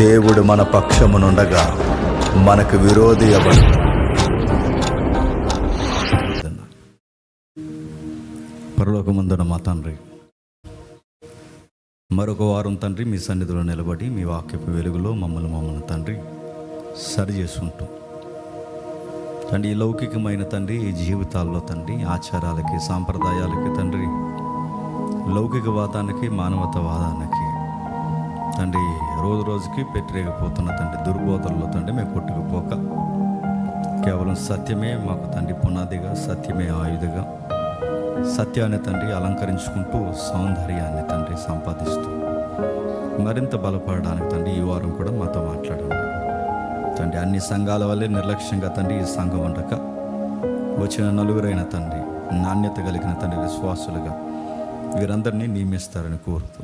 దేవుడు మన పక్షమునుండగా మనకు విరోధి ఎవడు? పరలోకమందున మా తండ్రి, మరొక వారం తండ్రి మీ సన్నిధిలో నిలబడి మీ వాక్యపు వెలుగులో మమ్మల్ని తండ్రి సరి చేసుకుంటాం తండ్రి. ఈ లౌకికమైన తండ్రి ఈ జీవితాల్లో తండ్రి ఆచారాలకి సాంప్రదాయాలకి తండ్రి, లౌకికవాదానికి మానవతావాదానికి తండ్రి రోజు రోజుకి పెట్టిరేగిపోతున్న తండ్రి దుర్బోధనలో తండ్రి మేము కొట్టుకుపోక కేవలం సత్యమే మాకు తండ్రి పునాదిగా, సత్యమే ఆయుధగా, సత్యాన్ని తండ్రి అలంకరించుకుంటూ సౌందర్యాన్ని తండ్రి సంపాదిస్తూ మరింత బలపడడానికి తండ్రి ఈ వారం కూడా మాతో మాట్లాడండి తండ్రి. అన్ని సంఘాల వల్లే నిర్లక్ష్యంగా తండ్రి ఈ సంఘం ఉండక వచ్చిన నలుగురైన తండ్రి నాణ్యత కలిగిన తండ్రి విశ్వాసులుగా వీరందరినీ నియమిస్తారని కోరుతూ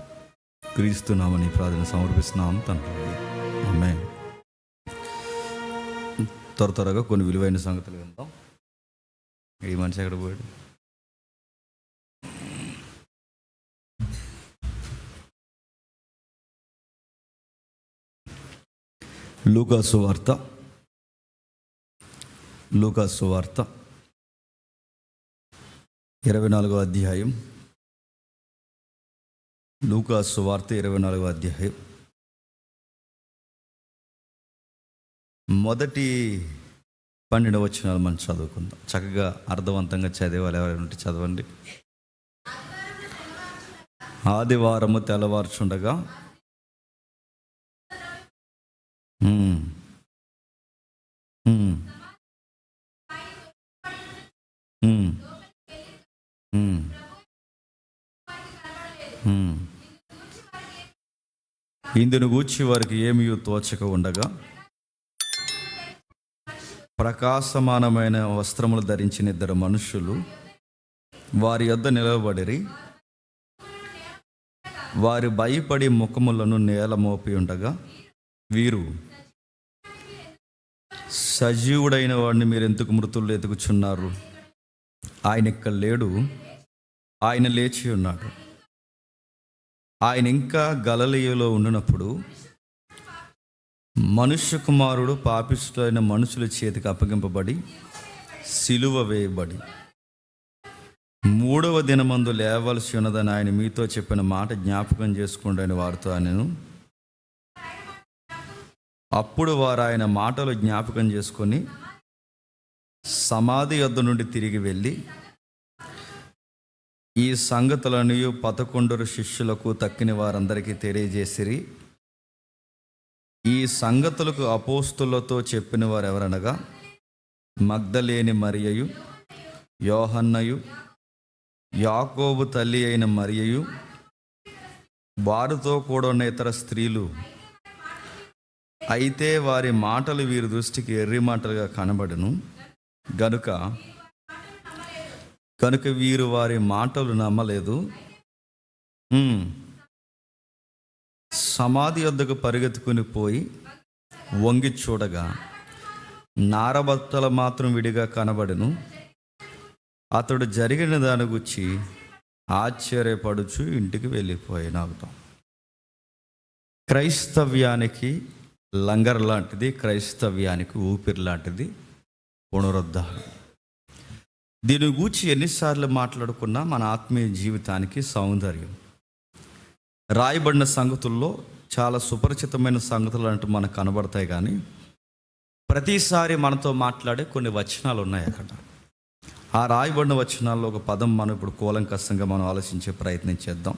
క్రీస్తునామని ప్రార్థన సమర్పిస్తున్నాం తండ్రి. ఆమేన్. త్వరగా కొన్ని విలువైన సంగతులు విందాం. ఈ మనిషి ఎక్కడ పోయాడు? లూకాసు వార్త 24వ అధ్యాయం. లూకాసు వార్త 24వ అధ్యాయం మొదటి 12 వచనాలు మనం చదువుకుందాం. చక్కగా అర్థవంతంగా చదివాలి. ఎవరైనా ఉంటే చదవండి. ఆదివారము తెల్లవారుచుండగా ఇందును గూర్చి వారికి ఏమీ తోచక ఉండగా ప్రకాశమానమైన వస్త్రములు ధరించిన 2 మనుషులు వారి యొద్ద నిలవబడిరి. వారు భయపడి ముఖములను నేల మోపి ఉండగా, వీరు సజీవుడైన వాడిని మీరు ఎందుకు మృతులు ఎదుగుచున్నారు? ఆయన ఇక్కడ లేడు, ఆయన లేచి ఉన్నాడు. ఆయన ఇంకా గలిలయలో ఉండినప్పుడు మనుష్య కుమారుడు పాపిష్టులైన మనుషుల చేతికి అప్పగింపబడి సిలువ వేయబడి 3వ దినమందు లేవలసి ఉన్నదని ఆయన మీతో చెప్పిన మాట జ్ఞాపకం చేసుకోండి అని వారితో అనెను. అప్పుడు వారు ఆయన మాటలు జ్ఞాపకం చేసుకొని సమాధి యొద్ద నుండి తిరిగి వెళ్ళి ఈ సంగతులను 11 శిష్యులకు తక్కిన వారందరికీ తెలియజేసిరి. ఈ సంగతులకు అపోస్తులతో చెప్పిన వారు ఎవరనగా మగ్దలేని మరియయు, యోహన్నయు, యాకోబు తల్లి అయిన మరియయు, వారితో కూడా ఉన్న ఇతర స్త్రీలు. అయితే వారి మాటలు వీరి దృష్టికి ఎర్రి మాటలుగా కనబడును కనుక వీరు వారి మాటలు నమ్మలేదు. సమాధి వద్దకు పరిగెత్తుకుని పోయి వంగి చూడగా నారబత్తలు మాత్రం విడిగా కనబడును. అతడు జరిగిన దాని గురించి ఆశ్చర్యపడుచు ఇంటికి వెళ్ళిపోయినాగుతాం. క్రైస్తవ్యానికి లంగర్ లాంటిది, క్రైస్తవ్యానికి ఊపిరి లాంటిది పునరుద్ధరణ. దీని గూర్చి ఎన్నిసార్లు మాట్లాడుకున్నా మన ఆత్మీయ జీవితానికి సౌందర్యం. రాయబడిన సంగతుల్లో చాలా సుపరిచితమైన సంగతులు అంటూ మనకు కనబడతాయి, కానీ ప్రతిసారి మనతో మాట్లాడే కొన్ని వచనాలు ఉన్నాయి అక్కడ. ఆ రాయబడిన వచనాల్లో ఒక పదం మనం ఇప్పుడు కూలంకషంగా మనం ఆలోచించే ప్రయత్నం చేద్దాం.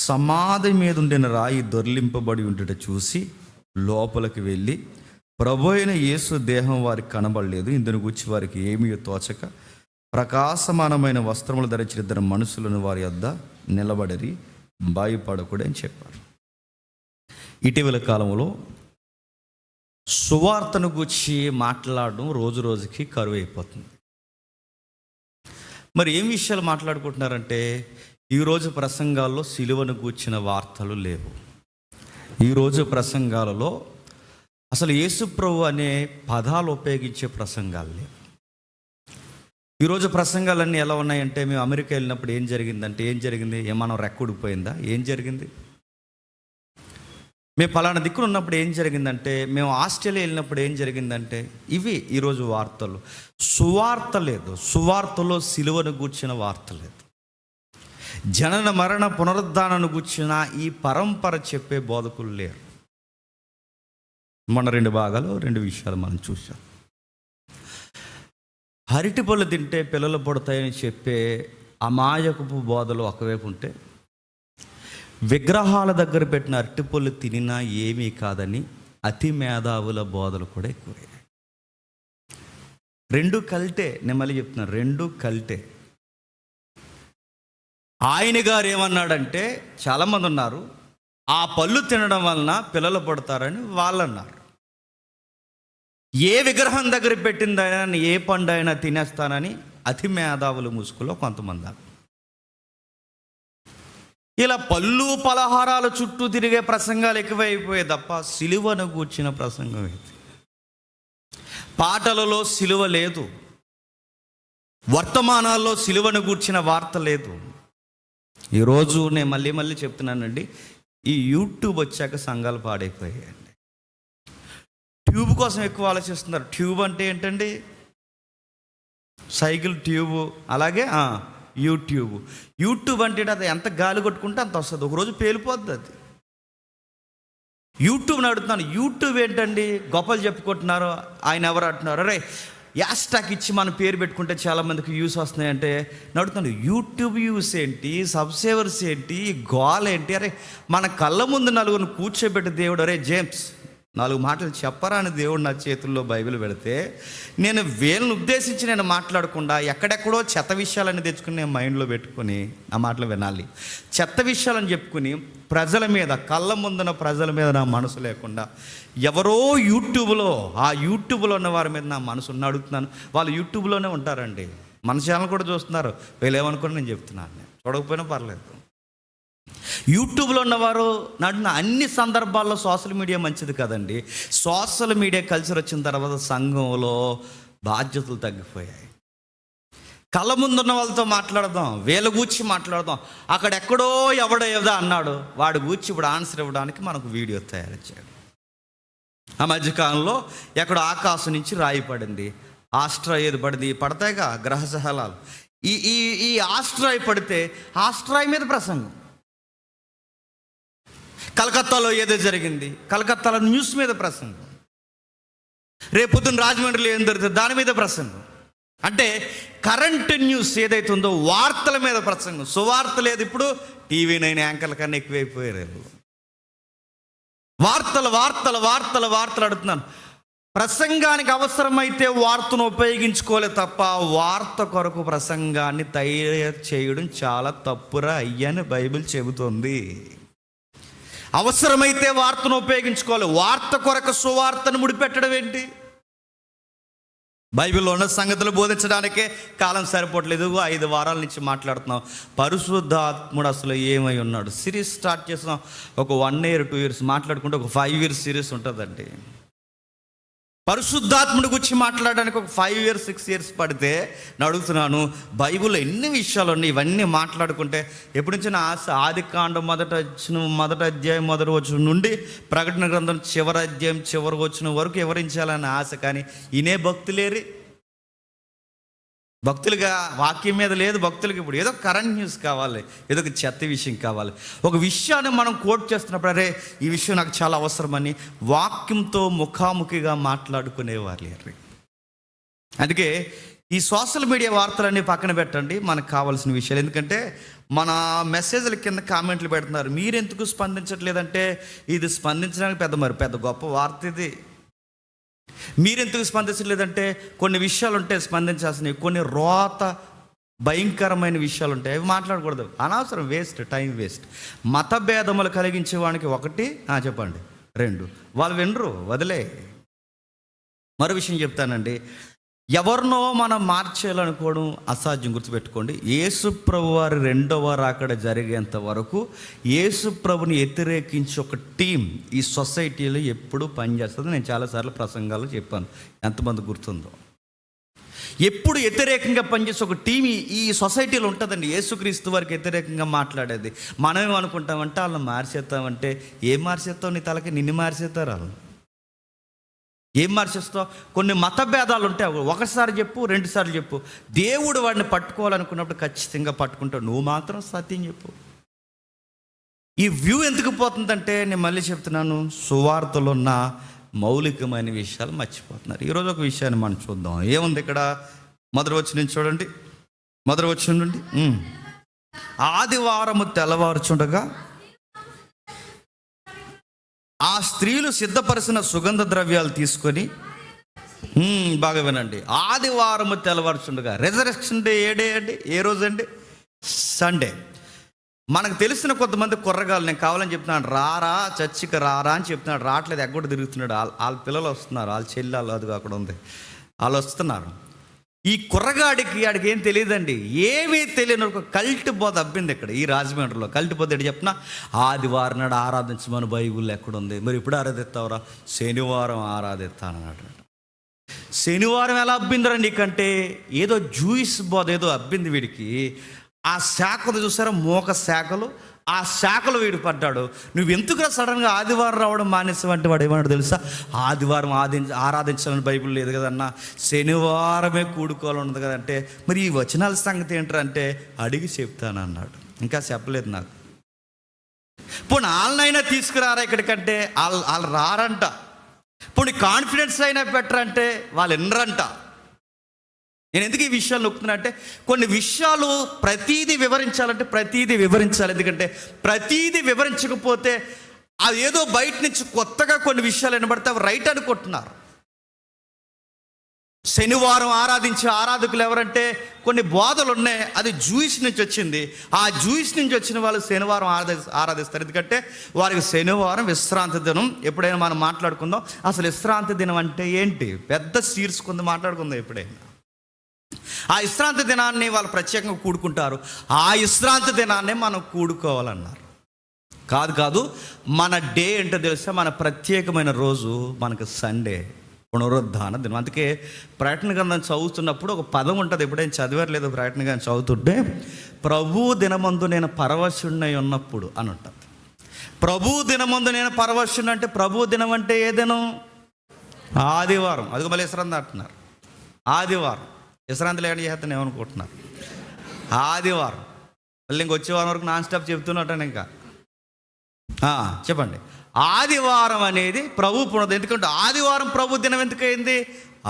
సమాధి మీద ఉండిన రాయి దొర్లింపబడి ఉండుట చూసి లోపలికి వెళ్ళి ప్రభు అయిన యేసు దేహం వారికి కనబడలేదు. ఇందుని గురించి వారికి ఏమీ తోచక ప్రకాశమానమైన వస్త్రములు ధరించిన 2 మనుషులను వారి వద్ద నిలబడిరి, భయపడకూడదు అని చెప్పారు. ఇటీవల కాలంలో సువార్తను గురించి మాట్లాడడం రోజు రోజుకి కరువు అయిపోతుంది. మరి ఏం విషయాలు మాట్లాడుకుంటున్నారంటే, ఈరోజు ప్రసంగాల్లో సిలువను గూర్చిన వార్తలు లేవు. ఈరోజు ప్రసంగాలలో అసలు యేసుప్రభు అనే పదాలు ఉపయోగించే ప్రసంగాలు లేవు. ఈరోజు ప్రసంగాలన్నీ ఎలా ఉన్నాయంటే, మేము అమెరికా వెళ్ళినప్పుడు ఏం జరిగిందంటే, ఏం జరిగింది? మనం రెక్కడిపోయిందా? ఏం జరిగింది? మేము పలానా దిక్కున ఉన్నప్పుడు ఏం జరిగిందంటే, మేము ఆస్ట్రేలియా వెళ్ళినప్పుడు ఏం జరిగిందంటే, ఇవి ఈరోజు వార్తలు. సువార్త లేదు, సువార్తలో సిలువను గూర్చిన వార్త లేదు. జనన మరణ పునరుద్ధానాన్ని గూర్చిన ఈ పరంపర చెప్పే బోధకులు లేరు. మన 2 భాగాలు 2 విషయాలు మనం చూసాం. అరటి పళ్ళు తింటే పిల్లలు పుడతాయని చెప్పే అమాయకపు బోధలు ఒకవైపు ఉంటే, విగ్రహాల దగ్గర పెట్టిన అరటిపళ్ళు తినినా ఏమీ కాదని అతి మేధావుల బోధలు కూడా ఎక్కువే. 2 కల్టే. నేను మళ్ళీ చెప్తున్నాను, 2 కల్టే. ఆయన గారు ఏమన్నాడంటే, చాలామంది ఉన్నారు, ఆ పళ్ళు తినడం వలన పిల్లలు పుడతారని వాళ్ళు అన్నారు. ఏ విగ్రహం దగ్గర పెట్టిందైనా ఏ పండు అయినా తినేస్తానని అతి మేధావుల ముసుగులో కొంతమంది. ఇలా పళ్ళు పలహారాల చుట్టూ తిరిగే ప్రసంగాలు ఎక్కువైపోయాయి తప్ప సిలువను గూర్చిన ప్రసంగం ఇది. పాటలలో సిలువ లేదు, వర్తమానాల్లో సిలువను గూర్చిన వార్త లేదు. ఈరోజు నేను మళ్ళీ చెప్తున్నానండి, ఈ యూట్యూబ్ వచ్చాక సంఘాలు పాడైపోయాయండి. ట్యూబ్ కోసం ఎక్కువ ఆలోచిస్తున్నారు. ట్యూబ్ అంటే ఏంటండి? Cycle tube. అలాగే యూట్యూబ్ అంటే అది ఎంత గాలి కొట్టుకుంటే అంత వస్తుంది, ఒకరోజు పేలిపోద్ది అది. యూట్యూబ్ని అడుగుతున్నాను, యూట్యూబ్ ఏంటండి? గొప్పలు చెప్పుకుంటున్నారు, ఆయన ఎవరు అంటున్నారు, అరే యాస్టాక్ ఇచ్చి మన పేరు పెట్టుకుంటే చాలామందికి యూస్ వస్తున్నాయంటే నడుతున్నాను. యూట్యూబ్ యూస్ ఏంటి, సబ్స్క్రైబర్స్ ఏంటి, గోల్ ఏంటి? అరే మన కళ్ళ ముందు నలుగురిని కూర్చోబెట్టి దేవుడు, అరే జేమ్స్ 4 మాటలు చెప్పరా అని దేవుడు నా చేతుల్లో బైబిల్ పెడితే, నేను వీళ్ళని ఉద్దేశించి నేను మాట్లాడకుండా ఎక్కడెక్కడో చెత్త విషయాలని తెచ్చుకుని నేను మైండ్లో పెట్టుకొని ఆ మాటలు వినాలి. చెత్త విషయాలని చెప్పుకుని ప్రజల మీద, కళ్ళ ముందున ప్రజల మీద నా మనసు లేకుండా ఎవరో ఆ యూట్యూబ్లో ఉన్న వారి మీద నా మనసు అడుగుతున్నాను. వాళ్ళు యూట్యూబ్లోనే ఉంటారండి, మన ఛానల్ కూడా చూస్తున్నారు. వీళ్ళు ఏమనుకుని నేను చెప్తున్నాను, నేను చూడకపోయినా పర్లేదు. యూట్యూబ్లో ఉన్నవారు నడిన అన్ని సందర్భాల్లో సోషల్ మీడియా మంచిది కదండి. సోషల్ మీడియా కల్చర్ వచ్చిన తర్వాత సంఘంలో బాధ్యతలు తగ్గిపోయాయి. కళ్ళ ముందున్న వాళ్ళతో మాట్లాడదాం, వీళ్ళ గూర్చి మాట్లాడదాం. అక్కడెక్కడో ఎవడో ఏదో అన్నాడు, వాడి గూర్చి ఇప్పుడు ఆన్సర్ ఇవ్వడానికి మనకు వీడియో తయారు చేయాలి. ఆ మధ్యకాలంలో ఎక్కడో ఆకాశం నుంచి రాయి పడింది, ఆస్ట్రాయిడ్ పడింది, పడతాయిగా గ్రహశహలాలు. ఈ ఆస్ట్రాయి పడితే ఆస్ట్రాయి మీద ప్రసంగం. కలకత్తాలో ఏదో జరిగింది, కలకత్తాలో న్యూస్ మీద ప్రసంగం. రేపొద్దున రాజమండ్రిలో ఏం జరుగుతుంది దాని మీద ప్రసంగం. అంటే కరెంట్ న్యూస్ ఏదైతే ఉందో వార్తల మీద ప్రసంగం. సువార్త లేదు. ఇప్పుడు టీవీ 9 యాంకర్ల కన్నా ఎక్కువైపోయారు. వార్తలు అడుగుతున్నాను. ప్రసంగానికి అవసరమైతే వార్తను ఉపయోగించుకోలే తప్ప వార్త కొరకు ప్రసంగాన్ని తయారు చేయడం చాలా తప్పురా అయ్యని బైబిల్ చెబుతోంది. అవసరమైతే వార్తను ఉపయోగించుకోవాలి, వార్త కొరకు సువార్తను ముడిపెట్టడం ఏంటి? బైబిల్లో ఉన్న సంగతులు బోధించడానికే కాలం సరిపోవట్లేదు. 5 వారాల నుంచి మాట్లాడుతున్నాం. పరిశుద్ధాత్ముడు అసలు ఏమై ఉన్నాడు సిరీస్ స్టార్ట్ చేస్తున్నాం. ఒక 1 year 2 years మాట్లాడుకుంటే ఒక 5 years సిరీస్ ఉంటుందండి. పరిశుద్ధాత్ముడి గురించి మాట్లాడడానికి ఒక 5 years 6 years పడితే నేను అడుగుతున్నాను, బైబిల్లో ఎన్ని విషయాలు ఉన్నాయి. ఇవన్నీ మాట్లాడుకుంటే ఎప్పటి నుంచి నా ఆశ, ఆదికాండం మొదటి అధ్యాయం మొదటి వచనం నుండి ప్రకటన గ్రంథం చివరి అధ్యాయం చివరి వచనం వరకు వివరించాలని ఆశ. కానీ ఇనే భక్తులేరి, భక్తులుగా వాక్యం మీద లేదు భక్తులకి. ఇప్పుడు ఏదో కరెంట్ న్యూస్ కావాలి, ఏదో ఒక చెత్త విషయం కావాలి. ఒక విషయాన్ని మనం కోట్ చేస్తున్నప్పుడు అరే ఈ విషయం నాకు చాలా అవసరమని వాక్యంతో ముఖాముఖిగా మాట్లాడుకునేవారు లేరు. అందుకే ఈ సోషల్ మీడియా వార్తలన్నీ పక్కన పెట్టండి, మనకు కావాల్సిన విషయాలు. ఎందుకంటే మన మెసేజ్ల కింద కామెంట్లు పెడుతున్నారు, మీరెందుకు స్పందించట్లేదంటే ఇది స్పందించడానికి పెద్ద గొప్ప వార్త ఇది. మీరెందుకు స్పందించలేదంటే కొన్ని విషయాలు ఉంటాయి స్పందించాల్సినవి, కొన్ని భయంకరమైన విషయాలు ఉంటాయి, అవి మాట్లాడకూడదు. అనవసరం, వేస్ట్, టైం వేస్ట్. మత భేదములు కలిగించేవానికి 1 చెప్పండి, 2 వాళ్ళు వినరు, వదిలే. మరో విషయం చెప్తానండి, ఎవరినో మనం మార్చేయాలనుకోవడం అసాధ్యం. గుర్తుపెట్టుకోండి, యేసుప్రభు వారి 2వ రాకడ జరిగేంత వరకు యేసుప్రభుని వ్యతిరేకించి ఒక టీం ఈ సొసైటీలో ఎప్పుడూ పనిచేస్తుంది. నేను చాలాసార్లు ప్రసంగాలు చెప్పాను, ఎంతమంది గుర్తుందో. ఎప్పుడు వ్యతిరేకంగా పనిచేసే ఒక టీం ఈ సొసైటీలో ఉంటుందండి. యేసుక్రీస్తు వారికి వ్యతిరేకంగా మాట్లాడేది. మనం ఏమనుకుంటామంటే వాళ్ళని మార్చేస్తామంటే, ఏం మార్చేస్తావు? నీ తలకి నిన్ను మార్చేస్తారు వాళ్ళు. ఏం మార్చేస్తావు? కొన్ని మత భేదాలు ఉంటాయి, ఒకసారి చెప్పు, రెండుసార్లు చెప్పు. దేవుడు వాడిని పట్టుకోవాలనుకున్నప్పుడు ఖచ్చితంగా పట్టుకుంటావు. నువ్వు మాత్రం సత్యం చెప్పు. ఈ వ్యూ ఎందుకు పోతుందంటే, నేను మళ్ళీ చెప్తున్నాను, సువార్తలో ఉన్న మౌలికమైన విషయాలు మర్చిపోతున్నారు. ఈరోజు ఒక విషయాన్ని మనం చూద్దాం. ఏముంది ఇక్కడ? మొదటి వచనం చూడండి. మొదటి వచనం నుండి, ఆదివారము తెల్లవారుచుండగా ఆ స్త్రీలు సిద్ధపరిచిన సుగంధ ద్రవ్యాలు తీసుకొని, బాగా వినండి, ఆదివారము తెల్లవారుచుండగా, రెజరెక్షన్ డే ఏ డే అండి? ఏ రోజు అండి? సండే. మనకు తెలిసిన కొంతమంది కుర్రగాళ్ళు, నేను కావాలని చెప్తున్నాను, రారా చర్చికి రారా అని చెప్తున్నాడు, రావట్లేదు, ఎగ్గొడ తిరుగుతున్నాడు. వాళ్ళ పిల్లలు వస్తున్నారు, వాళ్ళ చెల్లెలు అది అక్కడ ఉంది, వాళ్ళు వస్తున్నారు. ఈ కుర్రగాడికి ఆడికి ఏం తెలియదండి, ఏమీ తెలియని ఒక కల్ట్ బోధ అబ్బింది ఇక్కడ ఈ రాజమండ్రిలో. కల్ట్ బోధ ఏంటి చెప్పిన? ఆదివారం నాడు ఆరాధించమని బైబిల్లో ఎక్కడుంది? మరి ఇప్పుడు ఆరాధిస్తావురా? శనివారం ఆరాధిస్తానన్నాడు. శనివారం ఎలా అబ్బిందిరా నీకంటే? ఏదో జూయిస్ బోధ ఏదో అబ్బింది వీడికి. ఆ శాఖలు చూసారా, మోక శాఖలు, ఆ శాఖలు వీడు పడ్డాడు. నువ్వు ఎందుకురా సడన్గా ఆదివారం రావడం మానేసావంటే వాడు ఏమన్నాడు తెలుసా? ఆదివారం ఆరాధించాలని బైబిల్ లేదు కదన్నా, శనివారమే కూడుకోవాలన్నది కదంటే, మరి ఈ వచనాల సంగతి ఏంటంటే అడిగి చెప్తానన్నాడు. ఇంకా చెప్పలేదు నాకు. పోనీ వాళ్ళనైనా తీసుకురారా ఇక్కడికంటే వాళ్ళు రారంట. పోనీ కాన్ఫిడెన్స్ అయినా పెట్టరంటే వాళ్ళు ఎన్నరంట. నేను ఎందుకు ఈ విషయాలు నొక్కుతున్నా అంటే, కొన్ని విషయాలు ప్రతీదీ వివరించాలంటే ప్రతీదీ వివరించాలి. ఎందుకంటే ప్రతీదీ వివరించకపోతే అది ఏదో బయట నుంచి కొత్తగా కొన్ని విషయాలు వినబడితే అవి రైట్ అనుకుంటున్నారు. శనివారం ఆరాధించే ఆరాధకులు ఎవరంటే, కొన్ని బోధలు ఉన్నాయి, అది జూయిస్ నుంచి వచ్చింది. ఆ జూయిస్ నుంచి వచ్చిన వాళ్ళు శనివారం ఆరాధిస్తారు. ఎందుకంటే వారికి శనివారం విశ్రాంతి దినం. ఎప్పుడైనా మనం మాట్లాడుకుందాం అసలు విశ్రాంతి దినం అంటే ఏంటి, పెద్ద సీర్స్ కొంత మాట్లాడుకుందాం ఎప్పుడైనా. ఆ విశ్రాంతి దినాన్ని వాళ్ళు ప్రత్యేకంగా కూడుకుంటారు. ఆ విశ్రాంతి దినాన్నే మనం కూడుకోవాలన్నారు. కాదు, మన డే ఏంటో తెలుసా? మన ప్రత్యేకమైన రోజు మనకు సండే, పునరుద్ధాన దినం. అందుకే ప్రకటన గ్రంథం చదువుతున్నప్పుడు ఒక పదం ఉంటుంది, ఎప్పుడైనా చదివారు ప్రకటన గ్రంథం చదువుతుంటే, ప్రభు దినమందు నేను పరవశుణ్ణై ఉన్నప్పుడు అని ఉంటుంది. ప్రభు దినమందు నేను పరవశుణ్ణి అంటే, ప్రభు దినం అంటే ఏ దినం? ఆదివారం. అదిగో మళ్ళీ విశ్రాంతి అంటున్నారు. ఆదివారం విశ్రాంతి లేని చేస్తాను ఏమనుకుంటున్నారు? ఆదివారం. మళ్ళీ ఇంకొచ్చే వారం వరకు నాన్ స్టాప్ చెప్తున్నట్టాను. ఇంకా చెప్పండి. ఆదివారం అనేది ప్రభు పునరుద్ధరణ. ఎందుకంటే ఆదివారం ప్రభు దినం ఎందుకయింది?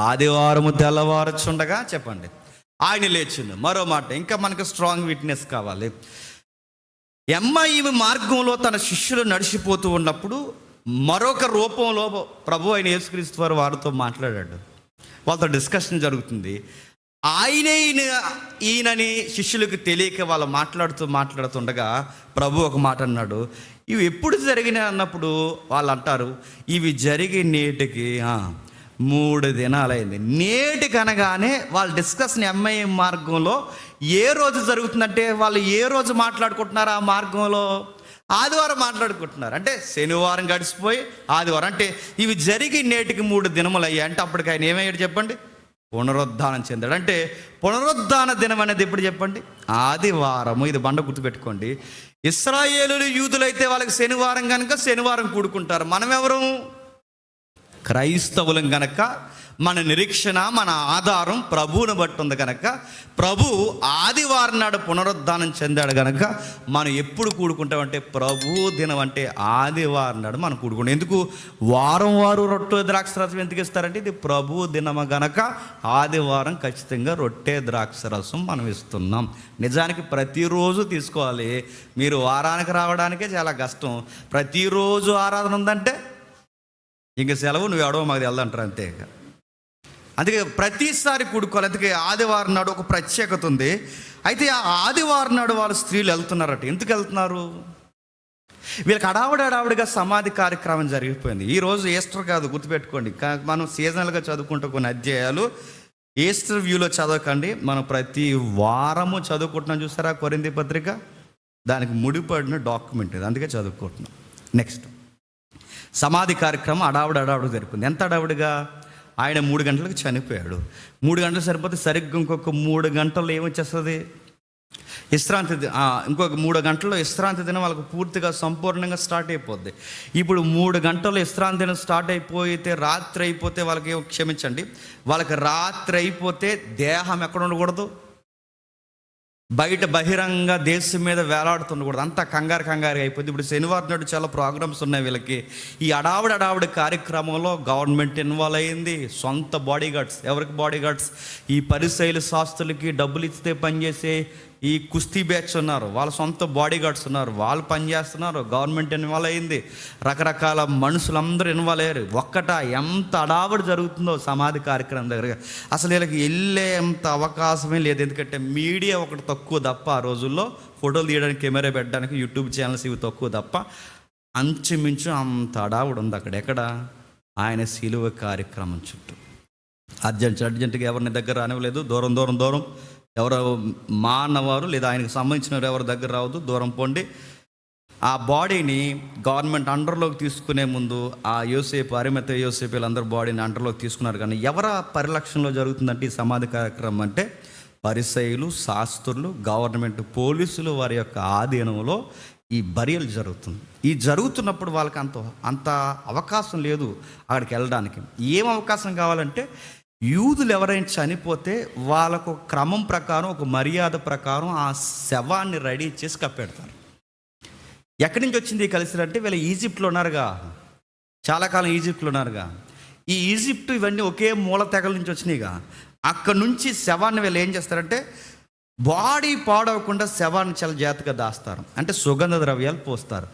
ఆదివారము తెల్లవారుచుండగా చెప్పండి ఆయన లేచిండు. మరో మాట, ఇంకా మనకు స్ట్రాంగ్ విట్నెస్ కావాలి. ఎమ్మాయి మార్గంలో తన శిష్యులు నడిచిపోతూ ఉన్నప్పుడు మరొక రూపంలో ప్రభు అయిన యేసుక్రీస్తు వారు వారితో మాట్లాడాడు. వాళ్ళతో డిస్కషన్ జరుగుతుంది. ఆయనే ఈయనని శిష్యులకు తెలియక వాళ్ళు మాట్లాడుతుండగా ప్రభు ఒక మాట అన్నాడు, ఇవి ఎప్పుడు జరిగినాయి అన్నప్పుడు వాళ్ళు అంటారు, ఇవి జరిగి నేటికి 3 దినాలైంది. నేటికి అనగానే వాళ్ళ డిస్కషన్ ఎంఐ మార్గంలో ఏ రోజు జరుగుతుందంటే, వాళ్ళు ఏ రోజు మాట్లాడుకుంటున్నారు? ఆ మార్గంలో ఆదివారం మాట్లాడుకుంటున్నారు. అంటే శనివారం గడిచిపోయి ఆదివారం, అంటే ఇవి జరిగి నేటికి 3 దినములు అయ్యాయి. అంటే అప్పటికి ఆయన ఏమయ్యాడు చెప్పండి? పునరుద్ధానం చెందాడు. అంటే పునరుద్ధాన దినం అనేది ఎప్పుడు చెప్పండి? ఆదివారము. ఇది బండ గుర్తుపెట్టుకోండి. ఇశ్రాయేలులు యూదులైతే వాళ్ళకి శనివారం కనుక శనివారం కూడుకుంటారు. మనం ఎవరు? క్రైస్తవులం గనక మన నిరీక్షణ, మన ఆధారం ప్రభువుని బట్టి ఉంది కనుక, ప్రభు ఆదివారం నాడు పునరుద్ధానం చెందాడు కనుక మనం ఎప్పుడు కూడుకుంటామంటే ప్రభు దినం అంటే ఆదివారం నాడు మనం కూడుకుంటాం. ఎందుకు? వారం రొట్టె ద్రాక్షరసం ఎందుకు ఇస్తారంటే, ఇది ప్రభు దినము గనక ఆదివారం ఖచ్చితంగా రొట్టె ద్రాక్షరసం మనం ఇస్తున్నాం. నిజానికి ప్రతిరోజు తీసుకోవాలి. మీరు వారానికి రావడానికే చాలా కష్టం. ప్రతిరోజు ఆరాధన ఉందంటే ఇంక సెలవు, నువ్వు ఎవడో మాకు వెళ్దంటారు అంతే. అందుకే ప్రతిసారి కూడుకోవాలి. అందుకే ఆదివారం నాడు ఒక ప్రత్యేకత ఉంది. అయితే ఆ ఆదివారం నాడు వాళ్ళు స్త్రీలు వెళ్తున్నారట. ఎందుకు వెళ్తున్నారు? వీళ్ళకి అడావుడిగా సమాధి కార్యక్రమం జరిగిపోయింది. ఈరోజు ఈస్టర్ కాదు, గుర్తుపెట్టుకోండి. మనం సీజనల్గా చదువుకుంటూ కొన్ని అధ్యాయాలు ఈస్టర్ వ్యూలో చదవకండి. మనం ప్రతి వారము చదువుకుంటున్నాం. చూసారా కొరింథీ పత్రిక? దానికి ముడిపడిన డాక్యుమెంట్ ఇది, అందుకే చదువుకుంటున్నాం. నెక్స్ట్, సమాధి కార్యక్రమం అడావుడు జరిపింది. ఎంత అడావుడిగా? ఆయన 3 గంటలకు చనిపోయాడు. 3 గంటలు సరిపోతే సరిగ్గా ఇంకొక 3 గంటల్లో ఏమొచ్చేస్తుంది? విశ్రాంతి. ఇంకొక 3 గంటల్లో విశ్రాంతి దినం వాళ్ళకు పూర్తిగా సంపూర్ణంగా స్టార్ట్ అయిపోద్ది. ఇప్పుడు 3 గంటల్లో విశ్రాంతి దినం స్టార్ట్ అయిపోతే రాత్రి అయిపోతే వాళ్ళకి క్షమించండి, వాళ్ళకి రాత్రి అయిపోతే దేహం ఎక్కడ ఉండకూడదు? బయట బహిరంగ దేశం మీద వేలాడుతుండకూడదు. అంతా కంగారు అయిపోద్ది. ఇప్పుడు శనివారం నాడు చాలా ప్రోగ్రామ్స్ ఉన్నాయి వీళ్ళకి. ఈ అడావిడి కార్యక్రమంలో గవర్నమెంట్ ఇన్వాల్వ్ అయ్యింది. సొంత బాడీ గార్డ్స్. ఎవరికి బాడీ గార్డ్స్? ఈ పరిసయ్యుల శాస్త్రులకి డబ్బులు ఇస్తే పనిచేసే ఈ కుస్తీ బ్యాచ్ ఉన్నారు, వాళ్ళ సొంత బాడీ గార్డ్స్ ఉన్నారు, వాళ్ళు పనిచేస్తున్నారు. గవర్నమెంట్ ఇన్వాల్వ్ అయ్యింది. రకరకాల మనుషులందరూ ఇన్వాల్వ్ అయ్యారు. ఎంత అడావిడి జరుగుతుందో సమాధి కార్యక్రమం దగ్గర. అసలు వీళ్ళకి వెళ్ళేంత అవకాశమే లేదు. ఎందుకంటే మీడియా ఒకటి తక్కువ తప్ప, ఆ రోజుల్లో ఫోటోలు తీయడానికి, కెమెరా పెట్టడానికి యూట్యూబ్ ఛానల్స్ ఇవి తక్కువ తప్ప అంచుమించు అంత అడావిడి ఉంది అక్కడ. ఎక్కడ? ఆయన శిలువ కార్యక్రమం చుట్టూ. అర్జెంటుగా ఎవరిని దగ్గర రానివ్వలేదు. దూరం ఎవరు మానవారు లేదా ఆయనకు సంబంధించిన ఎవరి దగ్గర రావద్దు, దూరం పోండి. ఆ బాడీని గవర్నమెంట్ అండర్లోకి తీసుకునే ముందు ఆ యోసేపు, అరిమతయి యోసేపు వీళ్ళందరూ బాడీని అండర్లోకి తీసుకున్నారు. కానీ ఎవరి పరిరక్షణలో జరుగుతుందంటే ఈ సమాధి కార్యక్రమం అంటే పరిసయ్యులు, శాస్త్రులు, గవర్నమెంట్ పోలీసులు వారి యొక్క ఆధీనంలో ఈ బరియలు జరుగుతుంది. ఈ జరుగుతున్నప్పుడు వాళ్ళకి అంత అవకాశం లేదు అక్కడికి వెళ్ళడానికి. ఏం అవకాశం కావాలంటే, యూదులు ఎవరైనా చనిపోతే వాళ్ళకు క్రమం ప్రకారం, ఒక మర్యాద ప్రకారం ఆ శవాన్ని రెడీ చేసి కప్పెడతారు. ఎక్కడి నుంచి వచ్చింది ఈ కల్చర్ అంటే, వీళ్ళు ఈజిప్ట్లో ఉన్నారుగా, చాలా కాలం ఈజిప్ట్లో ఉన్నారుగా. ఈ ఈజిప్ట్ ఇవన్నీ ఒకే మూల తెగల నుంచి వచ్చినాయిగా. అక్కడ నుంచి శవాన్ని వీళ్ళు ఏం చేస్తారంటే, బాడీ పాడవకుండా శవాన్ని చాలా జాగ్రత్తగా దాస్తారు. అంటే సుగంధ ద్రవ్యాలు పోస్తారు.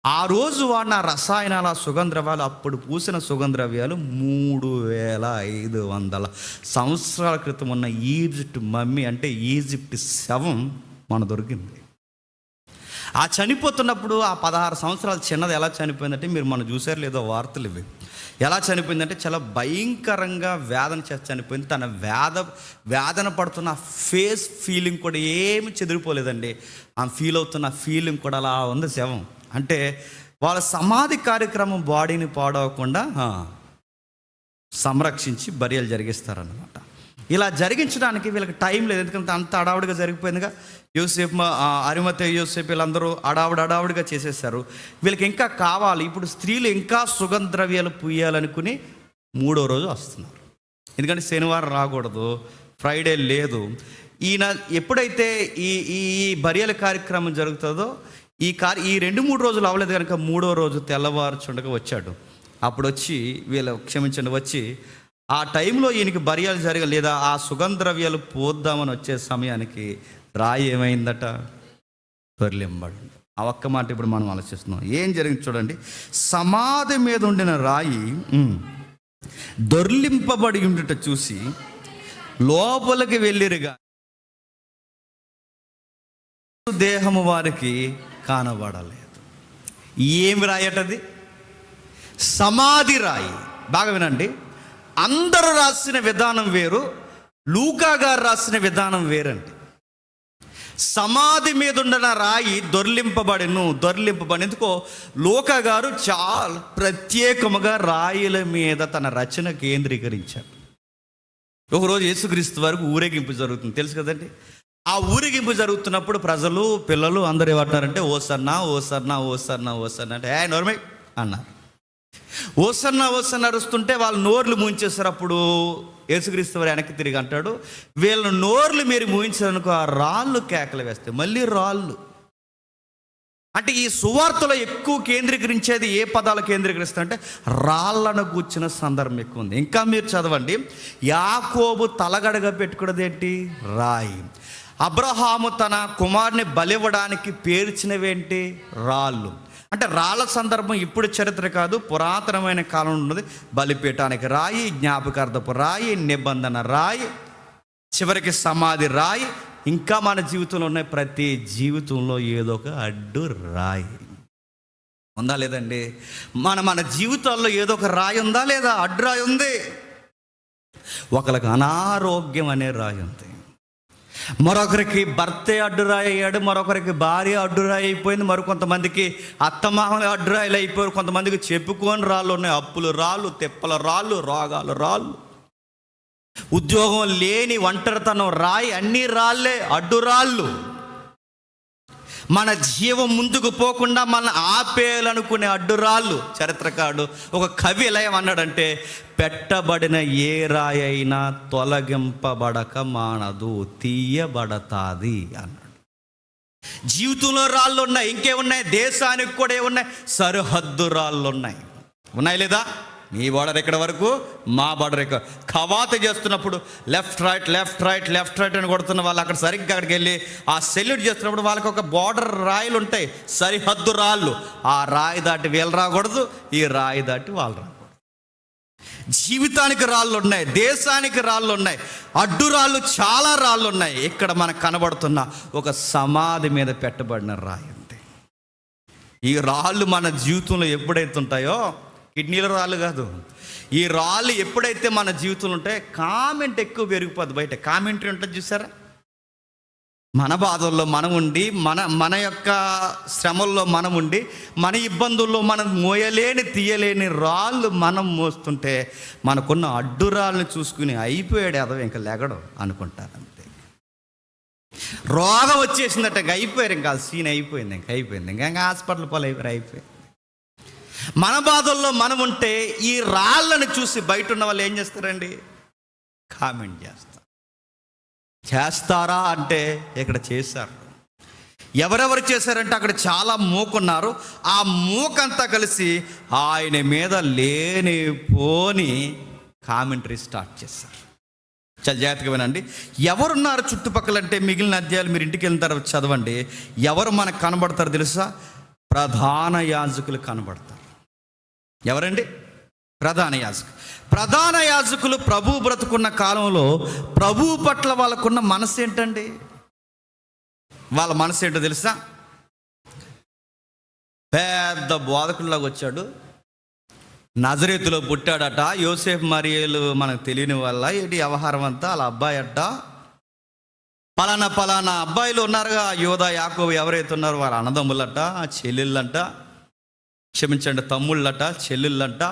ఆ రోజు వాడిన రసాయనాల సుగంధ ద్రవ్యాలు, అప్పుడు పూసిన సుగంధ ద్రవ్యాలు 3500 సంవత్సరాల క్రితం ఉన్న ఈజిప్ట్ మమ్మీ అంటే ఈజిప్ట్ శవం మన దొరికింది. ఆ చనిపోతున్నప్పుడు ఆ 16 సంవత్సరాల చిన్నది ఎలా చనిపోయిందంటే, మీరు మనం చూసారు లేదో వార్తలు ఇవి, ఎలా చనిపోయిందంటే చాలా భయంకరంగా వేదన చేసి చనిపోయింది. తన వేదన పడుతున్న ఫేస్ ఫీలింగ్ కూడా ఏమి చెదిరిపోలేదండి. ఆ ఫీల్ అవుతున్న ఫీలింగ్ కూడా అలా ఉంది శవం. అంటే వాళ్ళ సమాధి కార్యక్రమం బాడీని పాడవకుండా సంరక్షించి బరియలు జరిగిస్తారన్నమాట. ఇలా జరిగించడానికి వీళ్ళకి టైం లేదు, ఎందుకంటే అంత అడావుడిగా జరిగిపోయిందిగా. యోసేపు, అరిమతయి యోసేపు వీళ్ళందరూ అడావుడిగా చేసేసారు. వీళ్ళకి ఇంకా కావాలి. ఇప్పుడు స్త్రీలు ఇంకా సుగంధ ద్రవ్యాలు పూయాలనుకుని 3వ రోజు వస్తున్నారు. ఎందుకంటే శనివారం రాకూడదు, ఫ్రైడే లేదు. ఈయన ఎప్పుడైతే ఈ బరియల కార్యక్రమం జరుగుతుందో, ఈ 2-3 రోజులు అవ్వలేదు కనుక 3వ రోజు తెల్లవారుచుండగా వచ్చాడు. అప్పుడు వచ్చి వచ్చి ఆ టైంలో ఈయనకి బరియాలు లేదా ఆ సుగంధ ద్రవ్యాలు పోద్దామని వచ్చే సమయానికి రాయి ఏమైందట? దొర్లింపబడి. ఆ ఒక్క మాట ఇప్పుడు మనం ఆలోచిస్తున్నాం. ఏం జరిగింది చూడండి. సమాధి మీద ఉండిన రాయి దొర్లింపబడి ఉండుట చూసి లోపలికి వెళ్ళిరుగా దేహము వారికి కానబడలేదు. ఏమి రాయటది? సమాధి రాయి. బాగా వినండి. అందరూ రాసిన విధానం వేరు, లూకా గారు రాసిన విధానం వేరండి. సమాధి మీద ఉన్న రాయి దొర్లింపబడి ఎందుకో లూకా గారు చాలా ప్రత్యేకముగా రాయిల మీద తన రచన కేంద్రీకరించారు. ఒకరోజు యేసుక్రీస్తు వారికి ఊరేగింపు జరుగుతుంది, తెలుసు కదండి. ఆ ఊరేగింపు జరుగుతున్నప్పుడు ప్రజలు, పిల్లలు అందరూ ఏమంటారంటే ఓసన్నా ఓసన్నా ఓసన్నా ఓసన్నా అంటే నోర్మై అన్నారు. ఓసన్నా అరుస్తుంటే వాళ్ళు నోర్లు మూయించేస్తారు. అప్పుడు యేసుక్రీస్తు వారు వెనక్కి తిరిగి అంటాడు, వీళ్ళ నోర్లు మీరు మూయించారనుకో ఆ రాళ్ళు కేకలు వేస్తాయి. మళ్ళీ రాళ్ళు అంటే ఈ సువార్తలో ఎక్కువ కేంద్రీకరించేది ఏ పదాలు కేంద్రీకరిస్తారంటే రాళ్ళను కూర్చున్న సందర్భం ఎక్కువ ఉంది. ఇంకా మీరు చదవండి. యాకోబు తలగడగా పెట్టుకున్నది ఏంటి? రాయి. అబ్రహాము తన కుమారుని బలివ్వడానికి పేర్చినవేంటి? రాళ్ళు. అంటే రాళ్ళ సందర్భం ఇప్పుడు చరిత్ర కాదు, పురాతనమైన కాలం ఉన్నది. బలిపీఠానికి రాయి, జ్ఞాపకార్థపు రాయి, నిబంధన రాయి, చివరికి సమాధి రాయి. ఇంకా మన జీవితంలో ఉన్న ప్రతి జీవితంలో ఏదో ఒక అడ్డు రాయి ఉందా లేదండి? మన జీవితాల్లో ఏదో ఒక రాయి ఉందా లేదా? అడ్డు రాయి ఉంది. ఒకరికి అనారోగ్యం అనే రాయి ఉంది, మరొకరికి భర్తే అడ్డురాయి అయ్యాడు, మరొకరికి భార్య అడ్డురాయి అయిపోయింది, మరికొంతమందికి అత్తమామలు అడ్డురాయిలు అయిపోయారు, కొంతమందికి చెప్పుకొని రాళ్ళు ఉన్నాయి, అప్పులు రాళ్ళు, తెప్పల రాళ్ళు, రోగాలు రాళ్ళు. ఉద్యోగం లేని ఒంటరితనం రాయి, అన్నీ రాళ్ళే, అడ్డురాళ్ళు. మన జీవం ముందుకు పోకుండా మన ఆపేయాలనుకునే అడ్డురాళ్ళు. చరిత్రకారుడు ఒక కవి ఎలా ఏమన్నాడంటే, పెట్టబడిన ఏ రాయి అయినా తొలగింపబడక మానదు, తీయబడతాది అన్నాడు. జీవితంలో రాళ్ళు ఉన్నాయి, ఇంకేమున్నాయి? దేశానికి కూడా ఏమున్నాయి? సరిహద్దు రాళ్ళు ఉన్నాయి. ఉన్నాయి లేదా? మీ బార్డర్ ఎక్కడ వరకు, మా బార్డర్ ఎక్కడ. కవాతు చేస్తున్నప్పుడు left right left right left right అని కొడుతున్న వాళ్ళు అక్కడ సరిగ్గా అక్కడికి వెళ్ళి ఆ సెల్యూట్ చేస్తున్నప్పుడు వాళ్ళకి ఒక బార్డర్ రాయిలు ఉంటాయి, సరిహద్దు రాళ్ళు. ఆ రాయి దాటి వీళ్ళు రాకూడదు, ఈ రాయి దాటి వాళ్ళు రాకూడదు. జీవితానికి రాళ్ళు ఉన్నాయి, దేశానికి రాళ్ళు ఉన్నాయి, అడ్డు రాళ్ళు, చాలా రాళ్ళు ఉన్నాయి. ఇక్కడ మనకు కనబడుతున్న ఒక సమాధి మీద పెట్టబడిన రాయి అంతే. ఈ రాళ్ళు మన జీవితంలో ఎప్పుడైతే ఉంటాయో, కిడ్నీల రాళ్ళు కాదు, ఈ రాళ్ళు ఎప్పుడైతే మన జీవితంలో ఉంటాయో కామెంట్ ఎక్కువ పెరిగిపోద్ది. బయట కామెంటరీ ఉంటుంది చూసారా? మన బాధల్లో మనం ఉండి, మన యొక్క శ్రమల్లో మనం ఉండి, మన ఇబ్బందుల్లో మనం మోయలేని తీయలేని రాళ్ళు మనం మోస్తుంటే మనకున్న అడ్డురాళ్ళని చూసుకుని అయిపోయాడు అదో ఇంకా లెగడం అనుకుంటారు అంతే. రోగం వచ్చేసిందట, ఇంకా అయిపోయారు, ఇంకా సీన్ అయిపోయింది, ఇంకా అయిపోయింది, ఇంకా హాస్పిటల్ పాలు అయిపోయింది. మన బాధల్లో మనం ఉంటే ఈ రాళ్ళని చూసి బయట ఉన్న వాళ్ళు ఏం చేస్తారండి? కామెంట్ చేస్తారా అంటే ఇక్కడ చేశారు. ఎవరెవరు చేశారంటే అక్కడ చాలా మూకున్నారు. ఆ మూకంతా కలిసి ఆయన మీద లేని పోని కామెంటరీ స్టార్ట్ చేశారు. చాలా జాగ్రత్తగా వినండి. ఎవరున్నారు చుట్టుపక్కలంటే మిగిలిన అధ్యాయాలు మీరు ఇంటికి వెళ్ళిన తర్వాత చదవండి. ఎవరు మనకు కనబడతారు తెలుసా? ప్రధాన యాజకులు కనబడతారు. ఎవరండి? ప్రధాన యాజకులు ప్రభు బ్రతుకున్న కాలంలో ప్రభు పట్ల వాళ్ళకున్న మనసు ఏంటండి? వాళ్ళ మనసు ఏంటో తెలుసా? పెద్ద బోధకుల్లాగా వచ్చాడు, నజరేతులో పుట్టాడట, యోసేఫ్ మరియలు మనకు తెలియని వల్ల ఏంటి వ్యవహారం అంతా, వాళ్ళ అబ్బాయి అట్ట, పలానా అబ్బాయిలు ఉన్నారుగా, యోధా యాకోబు ఎవరైతే ఉన్నారో వాళ్ళ అన్నదమ్ములట, చెల్లెళ్ళంట, క్షమించండి తమ్ముళ్ళట, చెల్లెళ్ళంట,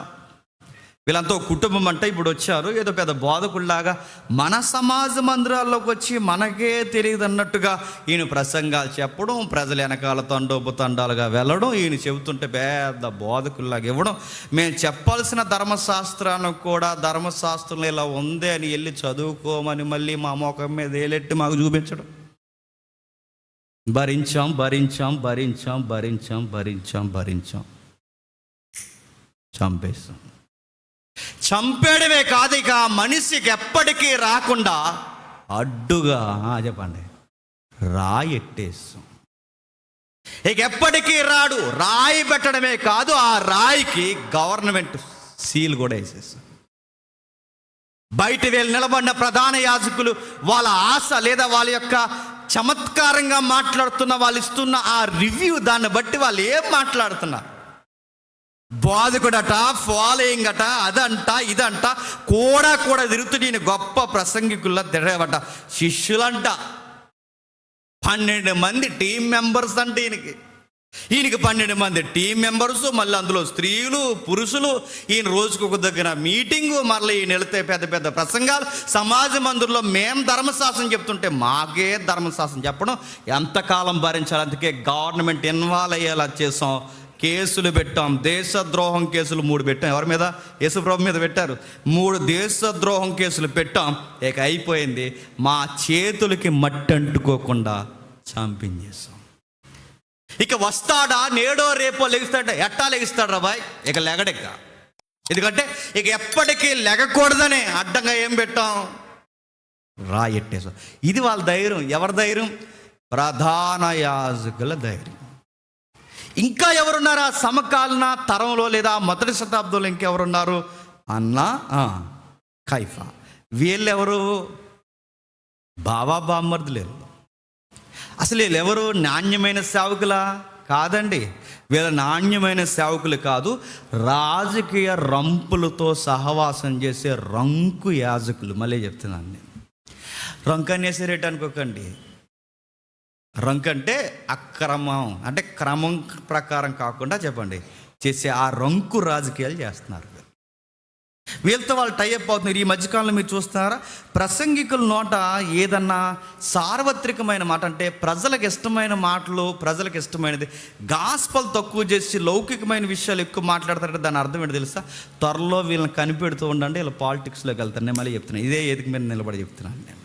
వీళ్ళంతా కుటుంబం అంట. ఇప్పుడు వచ్చారు ఏదో పెద్ద బోధకుల్లాగా మన సమాజ మందిరాల్లోకి వచ్చి మనకే తెలియదు అన్నట్టుగా ఈయన ప్రసంగాలు చెప్పడం, ప్రజలు వెనకాల తండోపుతండాలుగా వెళ్ళడం, ఈయన చెబుతుంటే పెద్ద బోధకుల్లాగా ఇవ్వడం. మేము చెప్పాల్సిన ధర్మశాస్త్రాన్ని కూడా ధర్మశాస్త్రంలో ఇలా ఉంది అని వెళ్ళి చదువుకోమని మళ్ళీ మా మోకం మీద ఏలెట్టి మాకు చూపించడం. భరించాం చంపేస్తాం. చంపేయడమే కాదు, ఇక మనిషికి ఎప్పటికీ రాకుండా అడ్డుగా చెప్పండి రాయి ఎట్టేస్తాం. ఇక ఎప్పటికీ రాడు. రాయి పెట్టడమే కాదు, ఆ రాయికి గవర్నమెంట్ సీల్ కూడా వేసేస్తాం. బయట వీళ్ళు నిలబడిన ప్రధాన యాజకులు వాళ్ళ ఆశ లేదా వాళ్ళ యొక్క చమత్కారంగా మాట్లాడుతున్న వాళ్ళు ఇస్తున్న ఆ రివ్యూ, దాన్ని బట్టి వాళ్ళు ఏం మాట్లాడుతున్నారు? బోధకుడట, ఫాలోయింగ్ అట, అదంట ఇదంట కూడా తిరుగుతూ ఈయన గొప్ప ప్రసంగికుల్లా తిరగబట. శిష్యులంట 12 మంది టీం మెంబర్స్ అంటే ఈయనకి 12 మంది టీం మెంబర్స్, మళ్ళీ అందులో స్త్రీలు పురుషులు. ఈయన రోజుకు ఒక దగ్గర మీటింగు, మళ్ళీ ఈయన వెళితే పెద్ద ప్రసంగాలు. సమాజ మందిరంలో మేము ధర్మశాస్త్రం చెప్తుంటే మాకే ధర్మశాస్త్రం చెప్పడం ఎంతకాలం భరించాలి? అందుకే గవర్నమెంట్ ఇన్వాల్వ్ అయ్యేలా చేసాం, కేసులు పెట్టాం. దేశద్రోహం కేసులు 3 పెట్టాం. ఎవరి మీద? యేసుప్రభు మీద పెట్టారు. 3 దేశద్రోహం కేసులు పెట్టాం. ఇక అయిపోయింది. మా చేతులకి మట్టి అంటుకోకుండా చంపించేసాం. ఇక వస్తాడా? నేడో రేపో లెగిస్తాడ? ఎట్టా లెగిస్తాడు రా బాయ్? ఇక లెగడిక. ఎందుకంటే ఇక ఎప్పటికీ లెగకూడదనే అడ్డంగా ఏం పెట్టాం? రాయెట్టేసాం. ఇది వాళ్ళ ధైర్యం. ఎవరి ధైర్యం? ప్రధాన యాజకుల ధైర్యం. ఇంకా ఎవరున్నారా సమకాలీన తరంలో లేదా మొదటి శతాబ్దంలో? ఇంకెవరున్నారు? అన్నా, కైఫా. వీళ్ళెవరు? బామ్మర్దులేరు. అసలు వీళ్ళెవరు? నాణ్యమైన సేవకులా? కాదండి. వీళ్ళ నాణ్యమైన సేవకులు కాదు, రాజకీయ రంపులతో సహవాసం చేసే రంకు యాజకులు. మళ్ళీ చెప్తున్నాను నేను. రంకు అనేసరేట అనుకోకండి. రంకు అంటే అక్రమం, అంటే క్రమం ప్రకారం కాకుండా చెప్పండి చేసే ఆ రంకు రాజకీయాలు చేస్తున్నారు. వీళ్ళతో వాళ్ళు టైఅప్ అవుతున్నారు. ఈ మధ్యకాలంలో మీరు చూస్తున్నారా, ప్రసంగికుల నోట ఏదన్నా సార్వత్రికమైన మాట అంటే ప్రజలకు ఇష్టమైన మాటలు, ప్రజలకు ఇష్టమైనది గాస్పల్ తక్కువ చేసి లౌకికమైన విషయాలు ఎక్కువ మాట్లాడతారంటే దాని అర్థం ఏంటో తెలుసా? త్వరలో వీళ్ళని కనిపెడుతూ ఉండండి, వీళ్ళు పాలిటిక్స్లోకి వెళ్తారు. నేను మళ్ళీ చెప్తున్నాను, ఇదే ఏదిక మీద నిలబడి చెప్తున్నాను నేను.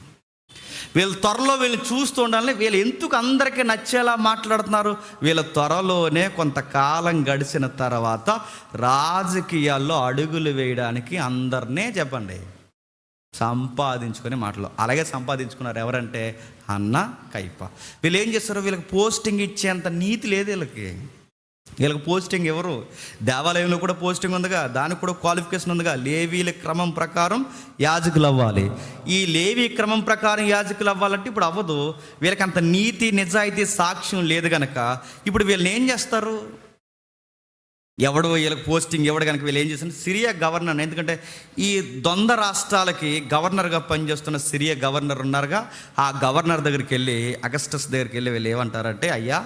వీళ్ళు త్వరలో వీళ్ళని చూస్తూ ఉండాలి. వీళ్ళు ఎందుకు అందరికీ నచ్చేలా మాట్లాడుతున్నారు? వీళ్ళ త్వరలోనే కొంతకాలం గడిచిన తర్వాత రాజకీయాల్లో అడుగులు వేయడానికి అందరినీ చెప్పండి సంపాదించుకొని మాటలు అలాగే సంపాదించుకున్నారు. ఎవరంటే అన్న కైప. వీళ్ళు ఏం చేస్తారు? వీళ్ళకి పోస్టింగ్ ఇచ్చేంత నీతి లేదు వీళ్ళకి పోస్టింగ్ ఎవరు? దేవాలయంలో కూడా పోస్టింగ్ ఉందిగా, దానికి కూడా క్వాలిఫికేషన్ ఉందిగా. లేవీల క్రమం ప్రకారం యాజకులు అవ్వాలి. ఈ లేవీ క్రమం ప్రకారం యాజకులు అవ్వాలంటే ఇప్పుడు అవ్వదు. వీళ్ళకి అంత నీతి నిజాయితీ సాక్ష్యం లేదు కనుక ఇప్పుడు వీళ్ళని ఏం చేస్తారు? ఎవడు వీళ్ళకి పోస్టింగ్ ఎవడు కనుక వీళ్ళు ఏం చేస్తారు? Syria governor. ఎందుకంటే ఈ ద్వంద్వ రాష్ట్రాలకి గవర్నర్గా పనిచేస్తున్న సిరియా గవర్నర్ ఉన్నారుగా, ఆ గవర్నర్ దగ్గరికి వెళ్ళి, అగస్టస్ దగ్గరికి వెళ్ళి వీళ్ళు ఏమంటారంటే, అయ్యా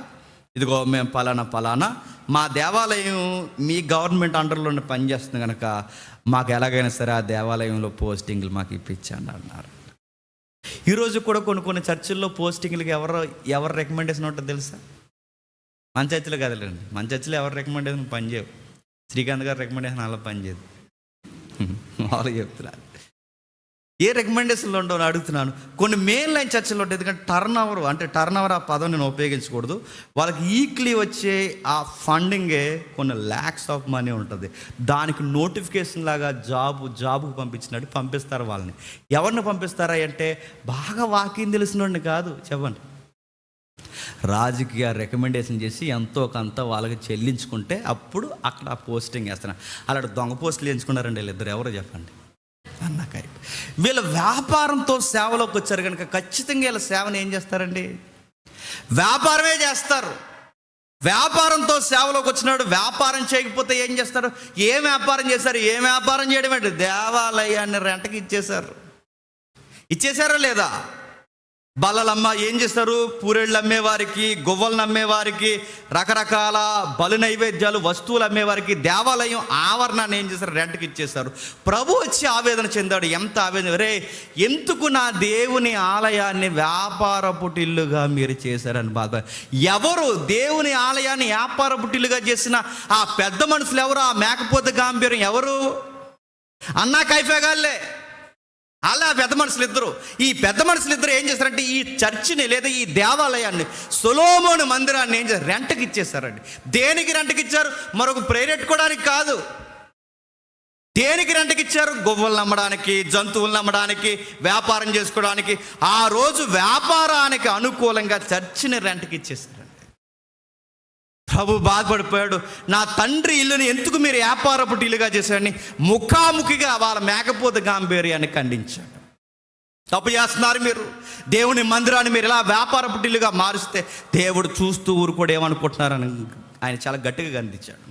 ఇదిగో మేము పలానా మా దేవాలయం మీ గవర్నమెంట్ అండర్లోనే పనిచేస్తుంది కనుక మాకు ఎలాగైనా సరే ఆ దేవాలయంలో పోస్టింగ్లు మాకు ఇప్పించండి అన్నారు. ఈరోజు కూడా కొన్ని చర్చిల్లో పోస్టింగ్లకి ఎవరు రికమెండేషన్ ఉంటుందో తెలుసా? మన చర్చిలో కదలండి, మన చర్చిలో ఎవరు రికమెండేషన్ పనిచేయవు. శ్రీకాంత్ గారు రికమెండేషన్ అలా పనిచేయదు. వాళ్ళు చెప్తున్నారు ఏ రికమెండేషన్లు ఉండవు అడుగుతున్నాను. కొన్ని మెయిన్ లైన్ చర్చలు ఉంటాయి. ఎందుకంటే టర్న్ ఓవర్ ఆ పదం నేను ఉపయోగించకూడదు. వాళ్ళకి ఈక్లీ వచ్చే ఆ ఫండింగే కొన్ని ల్యాక్స్ ఆఫ్ మనీ ఉంటుంది. దానికి నోటిఫికేషన్ లాగా జాబుకు పంపించినట్టు పంపిస్తారు వాళ్ళని. ఎవరిని పంపిస్తారా అంటే బాగా వాకింగ్ తెలిసినోడిని కాదు, చెప్పండి. రాజకీయ రికమెండేషన్ చేసి ఎంతో కొంత వాళ్ళకి చెల్లించుకుంటే అప్పుడు అక్కడ ఆ పోస్టింగ్ వేస్తున్నారు. అలాంటి దొంగ పోస్టులు ఎంచుకున్నారండి వీళ్ళిద్దరు. ఎవరో చెప్పండి? అన్నాకాయ. వీళ్ళ వ్యాపారంతో సేవలోకి వచ్చారు కనుక ఖచ్చితంగా వీళ్ళ సేవను ఏం చేస్తారండి? వ్యాపారమే చేస్తారు. వ్యాపారంతో సేవలోకి వచ్చినాడు. వ్యాపారం చేయకపోతే ఏం చేస్తారు? ఏం వ్యాపారం చేశారు? ఏం వ్యాపారం చేయడం ఏంటి? దేవాలయాన్ని రెంటకి ఇచ్చేసారా లేదా? బల్లలమ్మ ఏం చేస్తారు? పూరేళ్ళు అమ్మేవారికి, గువ్వలను అమ్మేవారికి, రకరకాల బలు నైవేద్యాలు వస్తువులు అమ్మేవారికి దేవాలయం ఆవరణాన్ని ఏం చేస్తారు? రెంట్కి ఇచ్చేస్తారు. ప్రభు వచ్చి ఆవేదన చెందాడు. ఎంత ఆవేదన! రే, ఎందుకు నా దేవుని ఆలయాన్ని వ్యాపారపు టిల్లుగా మీరు చేశారని బాధ. ఎవరు దేవుని ఆలయాన్ని వ్యాపారపు టిల్లుగా చేసిన ఆ పెద్ద మనుషులు ఎవరు? ఆ మేకపోతు గాంభీర్యం ఎవరు? అన్నా కైఫేగాళ్ళే. అలా పెద్ద మనుషులు ఇద్దరు. ఈ పెద్ద మనుషులు ఇద్దరు ఏం చేస్తారంటే ఈ చర్చిని లేదా ఈ దేవాలయాన్ని, సొలొమోను మందిరాన్ని ఏం చేస్తారు? రెంట్కి ఇచ్చేస్తారండి. దేనికి రెంట్కి ఇచ్చారు? మరొక ప్రేరెట్టుకోవడానికి కాదు. దేనికి రెంట్కి ఇచ్చారు? గువ్వలను అమ్మడానికి, జంతువులను అమ్మడానికి, వ్యాపారం చేసుకోవడానికి. ఆ రోజు వ్యాపారానికి అనుకూలంగా చర్చిని రెంట్కి ఇచ్చేస్తారండి. ప్రభు బాధపడిపోయాడు. నా తండ్రి ఇల్లుని ఎందుకు మీరు వ్యాపారపు ఇల్లుగా చేశారని ముఖాముఖిగా వాళ్ళ మేకపోతు గాంభీర్యాన్ని ఖండించాడు. తప్పు చేస్తున్నారు మీరు. దేవుని మందిరాన్ని మీరు ఇలా వ్యాపారపు ఇల్లుగా మారిస్తే దేవుడు చూస్తూ ఊరుకోడు ఏమనుకుంటున్నారని ఆయన చాలా గట్టిగా ఖండించాడు.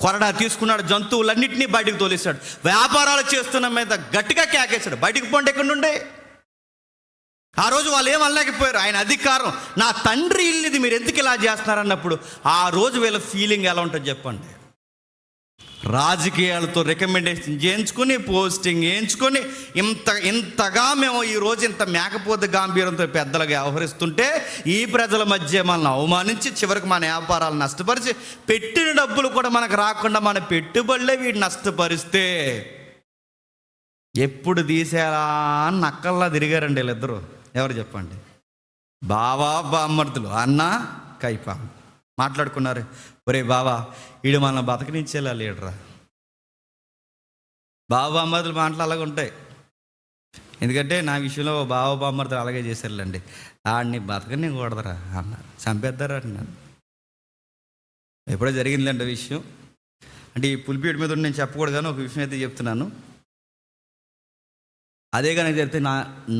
కొరడా తీసుకున్నాడు, జంతువులన్నింటినీ బయటకు తోలేశాడు. వ్యాపారాలు చేస్తున్న మీద గట్టిగా కేకేశాడు, బయటికి పోండి ఎక్కడి నుండే. ఆ రోజు వాళ్ళు ఏమనలేకపోయారు. ఆయన అధికారం, నా తండ్రి ఇల్లుది మీరు ఎందుకు ఇలా చేస్తున్నారన్నప్పుడు ఆ రోజు వీళ్ళ ఫీలింగ్ ఎలా ఉంటుంది చెప్పండి? రాజకీయాలతో రికమెండేషన్ చేయించుకొని, పోస్టింగ్ వేయించుకొని, ఇంతగా మేము ఈరోజు ఇంత మేకపోతు గాంభీర్యంతో పెద్దలుగా వ్యవహరిస్తుంటే ఈ ప్రజల మధ్య మనల్ని అవమానించి చివరికి మన వ్యాపారాలు నష్టపరిచి పెట్టిన డబ్బులు కూడా మనకు రాకుండా మన పెట్టుబడులే వీటిని నష్టపరిస్తే ఎప్పుడు తీసేలా అని నక్కల్లా తిరిగారండి వీళ్ళిద్దరూ. ఎవరు చెప్పండి? బావా బామ్మర్దులు, అన్న కైప మాట్లాడుకున్నారు. ఒరే బావా, వీడు మన బతకనిచ్చేలా లేడురా. బావ బామ్మర్దులు మాటలు అలాగే ఉంటాయి. ఎందుకంటే నా విషయంలో బావ బామ్మర్దులు అలాగే చేశారులేండి. ఆడిని బతకని కూడదురా అన్నారు, చంపేద్దారా అన్నారు. ఎప్పుడో జరిగిందండి విషయం. అంటే ఈ పులిపీడి మీద నేను చెప్పకూడదు కానీ ఒక విషయం అయితే చెప్తున్నాను. అదే కనుక చెప్తే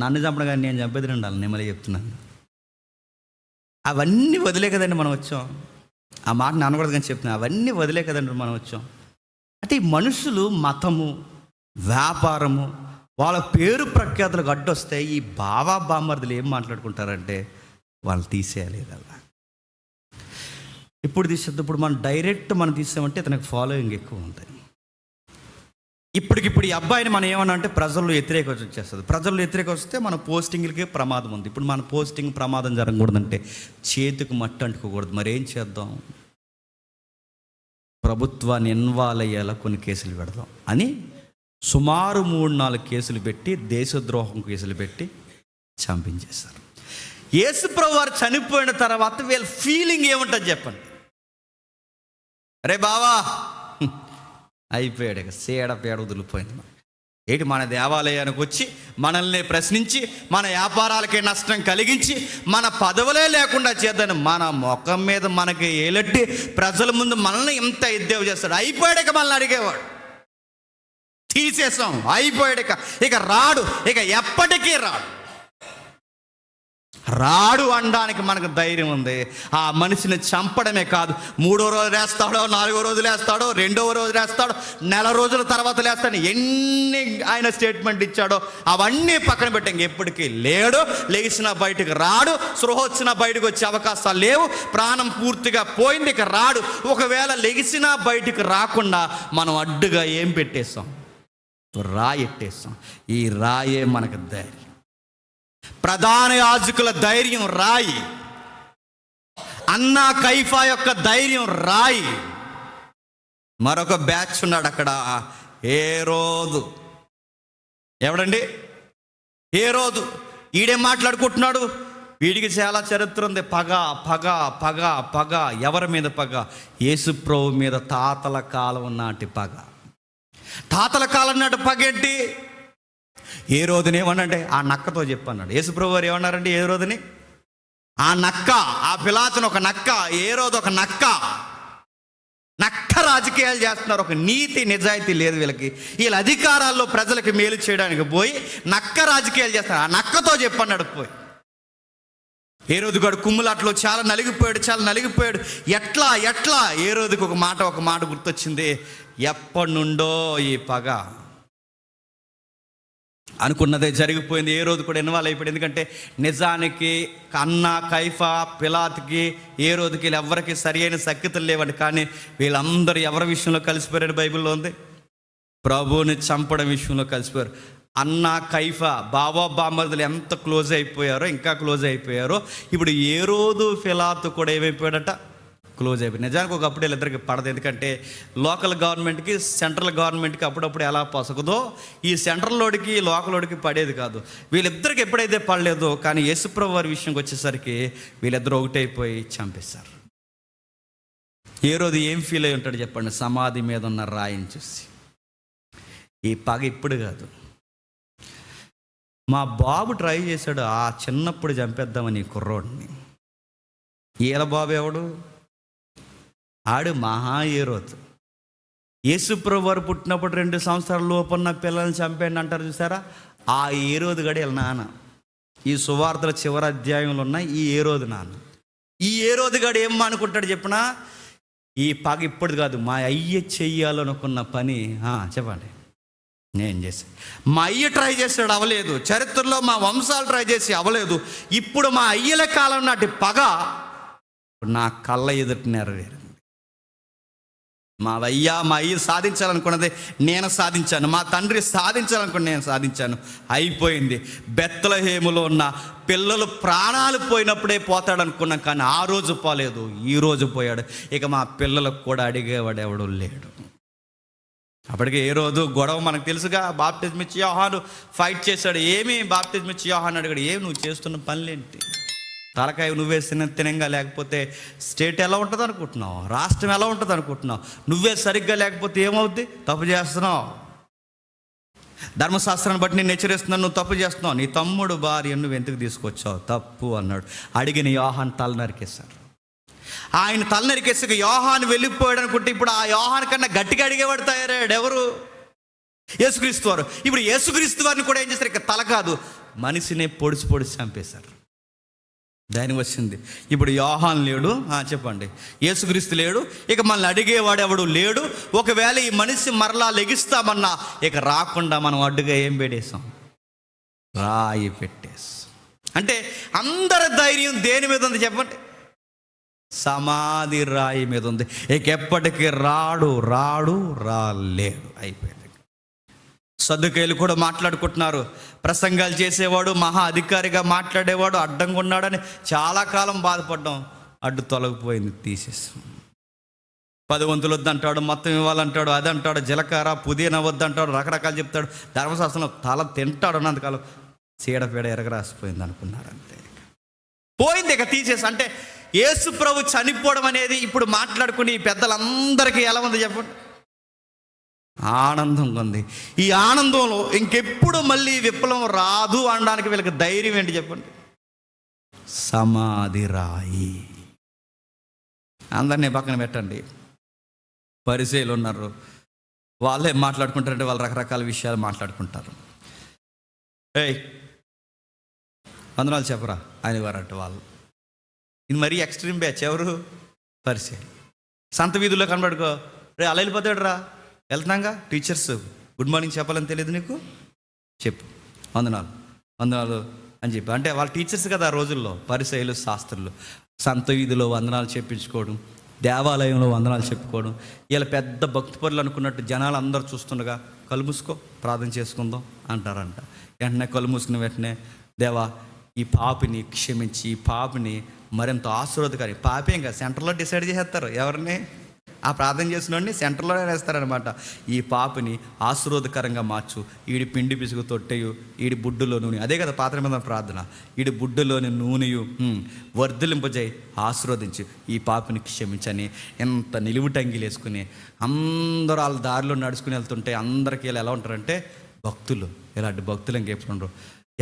నన్ను చంపడం కానీ నేను చంపేది ఉండాలి. నేను మళ్ళీ చెప్తున్నాను. అవన్నీ వదిలే కదండి మనం వచ్చాం. ఆ మాట అనకూడదు కానీ చెప్తున్నాను. అవన్నీ వదిలే కదండి మనం వచ్చాం. అంటే ఈ మనుషులు మతము, వ్యాపారము, వాళ్ళ పేరు ప్రఖ్యాతులకు అడ్డొస్తే ఈ బావా బామ్మర్దులు ఏం మాట్లాడుకుంటారంటే వాళ్ళు తీసేయాలి అలా. ఇప్పుడు తీసేది. ఇప్పుడు మనం డైరెక్ట్ మనం తీసామంటే తనకు ఫాలోయింగ్ ఎక్కువ ఉంటుంది. ఇప్పటికిప్పుడు ఈ అబ్బాయిని మనం ఏమన్నా అంటే ప్రజల్లో వ్యతిరేకత వచ్చేస్తుంది. ప్రజల్లో వ్యతిరేకత వస్తే మన పోస్టింగ్లకి ప్రమాదం ఉంది. ఇప్పుడు మన పోస్టింగ్ ప్రమాదం జరగకూడదంటే చేతికి మట్టి అంటుకోకూడదు. మరి ఏం చేద్దాం? ప్రభుత్వాన్ని ఇన్వాల్వ్ అయ్యేలా కొన్ని కేసులు పెడదాం అని సుమారు 3-4 కేసులు పెట్టి, దేశద్రోహం కేసులు పెట్టి చంపించేశారు. యేసుప్రభు వారు చనిపోయిన తర్వాత వీళ్ళ ఫీలింగ్ ఏముంటుంది చెప్పండి? అరే బావా అయిపోయాడు, ఇక పేడ వదిలిపోయింది. ఏంటి, మన దేవాలయానికి వచ్చి మనల్ని ప్రశ్నించి, మన వ్యాపారాలకే నష్టం కలిగించి, మన పదవులే లేకుండా చేద్దాను, మన ముఖం మీద మనకి ఏలెట్టి ప్రజల ముందు మనల్ని ఇంత ఎద్దేవ చేస్తాడు. అయిపోయాడు, మనల్ని అడిగేవాడు. తీసేసాం, అయిపోయాడు, ఇక రాడు, ఇక ఎప్పటికీ రాడు అనడానికి మనకు ధైర్యం ఉంది. ఆ మనిషిని చంపడమే కాదు, 3వ రోజు లేస్తాడో, 4వ రోజు లేస్తాడో, 2వ రోజు లేస్తాడో, నెల రోజుల తర్వాత లేస్తాడు, ఎన్ని ఆయన స్టేట్మెంట్ ఇచ్చాడో అవన్నీ పక్కన పెట్టి ఎప్పటికీ లేడు. లెగిసిన బయటకు రాడు, సృహ వచ్చిన బయటకు వచ్చే అవకాశాలు లేవు, ప్రాణం పూర్తిగా పోయింది, ఇక రాడు. ఒకవేళ లెగిసినా బయటకు రాకుండా మనం అడ్డుగా ఏం పెట్టేస్తాం? రాయి ఎట్టేస్తాం. ఈ రాయే మనకు ధైర్యం. ప్రధాన యాజకుల ధైర్యం రాయి, అన్నా కైఫా యొక్క ధైర్యం రాయి. మరొక బ్యాచ్ ఉన్నాడు అక్కడ, హేరోదు. ఎవడండి? హేరోదు. ఈడేం మాట్లాడుకుంటున్నాడు? వీడికి చాలా చరిత్ర ఉంది. పగ పగ పగ పగ. ఎవరి మీద పగ? యేసుప్రభు మీద తాతల కాలం నాటి పగ. తాతల కాలం నాటి పగ ఏంటి? ఏ రోజుని ఏమన్నాడంటే ఆ నక్కతో చెప్పన్నాడు. యేసుప్రభు వారు ఏమన్నారండి ఏ రోజుని? ఆ నక్క, ఆ పిలాతును ఒక నక్క, ఏ రోజు ఒక నక్క. నక్క రాజకీయాలు చేస్తున్నారు. ఒక నీతి నిజాయితీ లేదు వీళ్ళకి. వీళ్ళ అధికారాల్లో ప్రజలకు మేలు చేయడానికి పోయి నక్క రాజకీయాలు చేస్తున్నారు. ఆ నక్కతో చెప్పన్నాడు పోయి. ఏ రోజు గడు కుమ్ములాట్లో చాలా నలిగిపోయాడు. ఎట్లా ఏ రోజుకి ఒక మాట గుర్తొచ్చింది. ఎప్పటి నుండో ఈ పగ అనుకున్నదే జరిగిపోయింది. ఏ రోజు కూడా ఇన్వాల్వ్ అయిపోయింది. ఎందుకంటే నిజానికి అన్నా కైఫా పిలాతుకి ఏ రోజుకి వీళ్ళు ఎవరికి సరి అయిన సఖ్యతలు లేవండి. కానీ వీళ్ళందరూ ఎవరి విషయంలో కలిసిపోయారని బైబిల్లో ఉంది? ప్రభువుని చంపడం విషయంలో కలిసిపోయారు. అన్నా కైఫా బామర్దులు ఎంత క్లోజ్ అయిపోయారో, ఇంకా క్లోజ్ అయిపోయారో. ఇప్పుడు ఏ రోజు పిలాతు కూడా ఏమైపోయాడట? క్లోజ్ అయిపోయి. నిజానికి ఒకప్పుడు వీళ్ళిద్దరికి పడదు. ఎందుకంటే లోకల్ గవర్నమెంట్కి సెంట్రల్ గవర్నమెంట్కి అప్పుడప్పుడు ఎలా పొసగదో ఈ సెంట్రల్ లోడికి లోకల్ లోడికి పడేది కాదు. వీళ్ళిద్దరికి ఎప్పుడైతే పడలేదో, కానీ యేసుప్రభు వారి విషయంకి వచ్చేసరికి వీళ్ళిద్దరూ ఒకటైపోయి చంపేశారు. ఏ రోజు ఏం ఫీల్ అయి ఉంటాడు చెప్పండి? సమాధి మీద ఉన్న రాయిని చూసి. ఈ పగ ఇప్పుడు కాదు. మా బాబు ట్రై చేశాడు ఆ చిన్నప్పుడు చంపేద్దామని కుర్రోడిని. ఈల బాబు ఎవడు? ఆడు మహా ఏరోదు. యేసుప్రభు వారు పుట్టినప్పుడు 2 సంవత్సరాల లోపున్న పిల్లల్ని చంపేయండి అంటారు చూసారా? ఆ ఏరోదు గడి వీళ్ళ నాన్న. ఈ సువార్తల చివరి అధ్యాయంలో ఉన్న ఈ ఏరోదు నాన్న. ఈ ఏరోదు గడి ఏం అనుకుంటాడు చెప్పిన? ఈ పగ ఇప్పుడు కాదు, మా అయ్య చెయ్యాలనుకున్న పని చెప్పండి నేను చేశాను. మా అయ్య ట్రై చేశాడు, అవ్వలేదు. చరిత్రలో మా వంశాలు ట్రై చేసి అవ్వలేదు. ఇప్పుడు మా అయ్యల కాలం నాటి పగ నా కళ్ళ ఎదుట నెరవేరింది. మా అయ్య సాధించాలనుకున్నది నేను సాధించాను. మా తండ్రి సాధించాలనుకున్న నేను సాధించాను. అయిపోయింది. బెత్లెహేములో ఉన్న పిల్లలు ప్రాణాలు పోయినప్పుడే పోతాడు అనుకున్నాం, కానీ ఆ రోజు పోలేదు, ఈ రోజు పోయాడు. ఇక మా పిల్లలకు కూడా అడిగేవాడు ఎవడు లేడు. అప్పటికే ఏ రోజు గొడవ మనకు తెలుసుగా. బాప్టిజం ఇచ్చి యోహాను ఫైట్ చేశాడు. ఏమి బాప్టిజం ఇచ్చి యోహాను అడిగాడు, ఏమి నువ్వు చేస్తున్న పనులేంటి? తలకాయ నువ్వే తినంగా లేకపోతే స్టేట్ ఎలా ఉంటుంది అనుకుంటున్నావు? రాష్ట్రం ఎలా ఉంటుంది అనుకుంటున్నావు? నువ్వే సరిగ్గా లేకపోతే ఏమవుద్ది? తప్పు చేస్తున్నావు. ధర్మశాస్త్రాన్ని బట్టి నేను హెచ్చరిస్తున్నాను, నువ్వు తప్పు చేస్తున్నావు. నీ తమ్ముడు భార్యను నువ్వు ఎందుకు తీసుకొచ్చావు? తప్పు అన్నాడు. అడిగిన యోహాను తల నరికేశారు. ఆయన తల నరికేసాక యోహాను వెళ్ళిపోయాడు అనుకుంటే ఇప్పుడు ఆ యోహాను కన్నా గట్టిగా అడిగేవాడు తయారయ్యాడు. ఎవరు? యేసుక్రీస్తు వారు. ఇప్పుడు యేసుక్రీస్తు వారిని కూడా ఏం చేశారు? ఇక తల కాదు, మనిషినే పొడిచి చంపేశారు. దాని వచ్చింది. ఇప్పుడు యోహాను లేడు, చెప్పండి, యేసుక్రీస్తు లేడు, ఇక మనల్ని అడిగేవాడు ఎవడు లేడు. ఒకవేళ ఈ మనిషి మరలా లెగిస్తామన్నా ఇక రాకుండా మనం అడ్డుగా ఏం పెట్టేసాం? రాయి పెట్టేసి. అంటే అందరి ధైర్యం దేని మీద ఉంది చెప్పండి? సమాధి రాయి మీద ఉంది. ఇక ఎప్పటికీ రాలేడు. అయిపోయింది. సద్దుకయ్యులు కూడా మాట్లాడుకుంటున్నారు. ప్రసంగాలు చేసేవాడు, మహా అధికారిగా మాట్లాడేవాడు అడ్డంగా ఉన్నాడని చాలా కాలం బాధపడ్డాం. అడ్డు తొలగిపోయింది, తీసేసాం. 10 వంతులు వద్దంటాడు, మొత్తం ఇవ్వాలంటాడు, అది అంటాడు, జీలకర్ర పుదీనా వద్దంటాడు, రకరకాలు చెప్తాడు. ధర్మశాస్త్రంలో తల తింటాడు. అన్నంతకాలం చీడపీడ ఎరగరాసిపోయింది అనుకున్నారు. అంతే, పోయింది, ఇక తీసేసి. అంటే యేసు ప్రభు చనిపోవడం అనేది ఇప్పుడు మాట్లాడుకుని ఈ పెద్దలందరికీ ఎలా ఉంది చెప్పండి? ఆనందంగా ఉంది. ఈ ఆనందంలో ఇంకెప్పుడు మళ్ళీ విప్లవం రాదు అనడానికి వీళ్ళకి ధైర్యం ఏంటి చెప్పండి? సమాధి రాయి. అందరినీ పక్కన పెట్టండి. పరిసయ్యులు ఉన్నారు, వాళ్ళే మాట్లాడుకుంటారంటే వాళ్ళు రకరకాల విషయాలు మాట్లాడుకుంటారు. ఏయ్ వందనాలు చెప్పరా అని వారంట వాళ్ళు. ఇది మరీ ఎక్స్ట్రీమ్ బ్యాచ్. ఎవరు? పరిసయ్యులు. సంత వీధుల్లో కనబడుకో, రే అలా వెళ్ళిపోతాడు రా, వెళ్తున్నాగా టీచర్స్ గుడ్ మార్నింగ్ చెప్పాలని తెలియదు నీకు, చెప్పు వందనాలు వందనాలు అని చెప్పి. అంటే వాళ్ళ టీచర్స్ కదా ఆ రోజుల్లో, పరిసయ్యులు శాస్త్రులు. సంత వీధిలో వందనాలు చెప్పించుకోవడం, దేవాలయంలో వందనాలు చెప్పుకోవడం. వీళ్ళ పెద్ద భక్తిపరులు అనుకున్నట్టు జనాలు అందరూ చూస్తుండగా కళ్ళు మూసుకో ప్రార్థన చేసుకుందాం అంటారంట. వెంటనే కళ్ళు మూసుకున్న వెంటనే, దేవా ఈ పాపిని క్షమించి, ఈ పాపిని మరింత ఆశీర్వాదకారి. పాపే ఇంకా సెంటర్లో డిసైడ్ చేసేస్తారు ఎవరిని, ఆ ప్రార్థన చేసినోడిని సెంటర్లోనే వేస్తారనమాట. ఈ పాపిని ఆశీర్వాదకరంగా మార్చు, ఈడి పిండి పిసుగు తొట్టెయు, ఈడి బుడ్డులో నూనె. అదే కదా పాత్ర మీద ప్రార్థన. ఈడి బుడ్డులోని నూనెయు వర్ధలింపజేయి, ఆశీర్వదించు, ఈ పాపిని క్షమించని ఎంత నిలువుటంగిలు వేసుకుని అందరూ వాళ్ళ దారిలో నడుచుకుని వెళ్తుంటే అందరికీ వీళ్ళు ఎలా ఉంటారంటే భక్తులు. ఇలాంటి భక్తులు ఇంకెప్పుడు ఉండరు.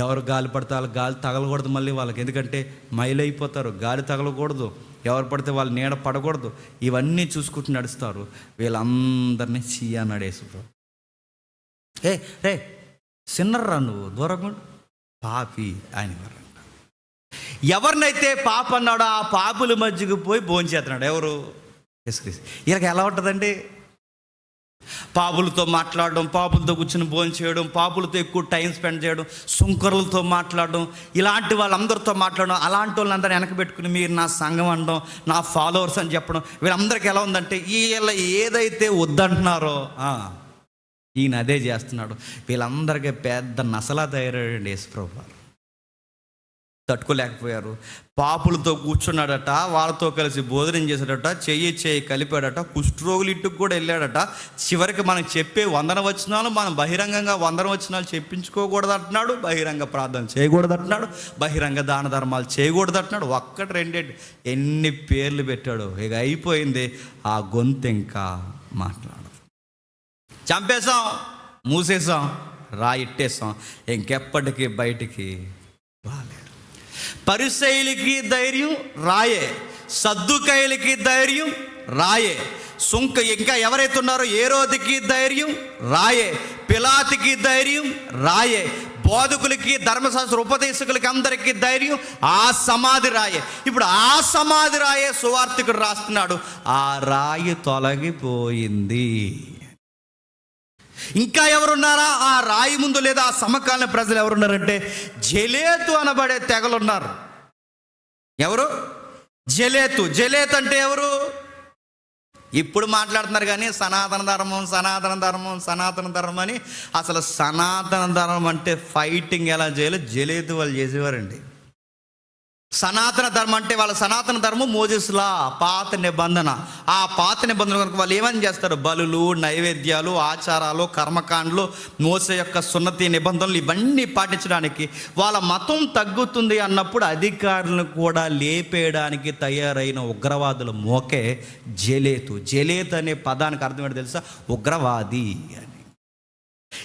ఎవరు గాలి పడితే వాళ్ళు గాలి తగలకూడదు మళ్ళీ వాళ్ళకి, ఎందుకంటే మైలైపోతారు. గాలి తగలకూడదు, ఎవరు పడితే వాళ్ళు నీడ పడకూడదు. ఇవన్నీ చూసుకుంటూ నడుస్తారు. వీళ్ళందరినీ చీయా నడేసు. రే సిన్నర్రా నువ్వు, దూరంగా పాపి ఆయన. ఎవరినైతే పాప అన్నాడో ఆ పాపుల మధ్యకు పోయి భోంచేస్తున్నాడు. ఎవరు? యేసుక్రీస్తు. వీళ్ళకి ఎలా ఉంటుందండి? పాపులతో మాట్లాడడం, పాపులతో కూర్చొని భోజనం చేయడం, పాపులతో ఎక్కువ టైం స్పెండ్ చేయడం, సుంకరులతో మాట్లాడడం, ఇలాంటి వాళ్ళందరితో మాట్లాడడం. అలాంటి వాళ్ళందరూ వెనక పెట్టుకుని మీరు నా సంఘం అనడం, నా ఫాలోవర్స్ అని చెప్పడం. వీళ్ళందరికీ ఎలా ఉందంటే వీళ్ళ ఏదైతే వద్దంటున్నారో ఈయన అదే చేస్తున్నాడు. వీళ్ళందరికీ పెద్ద నసలా తయారయ్యాడు యేసుప్రభువు. తట్టుకోలేకపోయారు. పాపులతో కూర్చున్నాడట, వాళ్ళతో కలిసి భోజనం చేశాడట, చెయ్యి కలిపాడట, కుష్ఠరోగులు ఇంటికి కూడా వెళ్ళాడట. చివరికి మనకు చెప్పే వందన వచనాలు మనం బహిరంగంగా వందన వచనాలు చెప్పించుకోకూడదు అంటున్నాడు, బహిరంగ ప్రార్థన చేయకూడదు అంటున్నాడు, బహిరంగ దాన ధర్మాలు చేయకూడదు అంటున్నాడు. ఒక్కటి రెండేంటి ఎన్ని పేర్లు పెట్టాడు. ఇక అయిపోయింది, ఆ గొంతు ఇంకా మాట్లాడదు. చంపేశాం, మూసేసాం, రాయిట్టేసాం, ఇంకెప్పటికీ బయటికి రాలేదు. పరిసయ్యులకి ధైర్యం రాయే, సద్దుకయ్యులకి ధైర్యం రాయే, ఇంకా ఎవరైతే ఉన్నారో హేరోదుకి ధైర్యం రాయే, పిలాతుకి ధైర్యం రాయే, బోధకులకి ధర్మశాస్త్ర ఉపదేశకులకి అందరికీ ధైర్యం ఆ సమాధి రాయే. ఇప్పుడు ఆ సమాధి రాయే సువార్తికుడు రాస్తున్నాడు, ఆ రాయి తొలగిపోయింది. ఇంకా ఎవరున్నారా ఆ రాయి ముందు? లేదా ఆ సమకాలీన ప్రజలు ఎవరున్నారంటే జలేతు అనబడే తెగలున్నారు. ఎవరు? జలేతు. జలేతు అంటే ఎవరు? ఇప్పుడు మాట్లాడుతున్నారు కానీ సనాతన ధర్మం, సనాతన ధర్మం, సనాతన ధర్మం అని. అసలు సనాతన ధర్మం అంటే ఫైటింగ్ ఎలా చేయాలో జలేతు వాళ్ళు చేసేవారండి. సనాతన ధర్మం అంటే వాళ్ళ సనాతన ధర్మం మోజెస్లా పాత నిబంధన. ఆ పాత నిబంధన కనుక వాళ్ళు ఏమని చేస్తారు? బలులు, నైవేద్యాలు, ఆచారాలు, కర్మకాండలు, మోసే యొక్క సున్నతి నిబంధనలు ఇవన్నీ పాటించడానికి వాళ్ళ మతం తగ్గుతుంది అన్నప్పుడు అధికారులను కూడా లేపేయడానికి తయారైన ఉగ్రవాదుల మోకే జలేతు. జలేతు అనే పదానికి అర్థం ఏంటో తెలుసా? ఉగ్రవాది అని.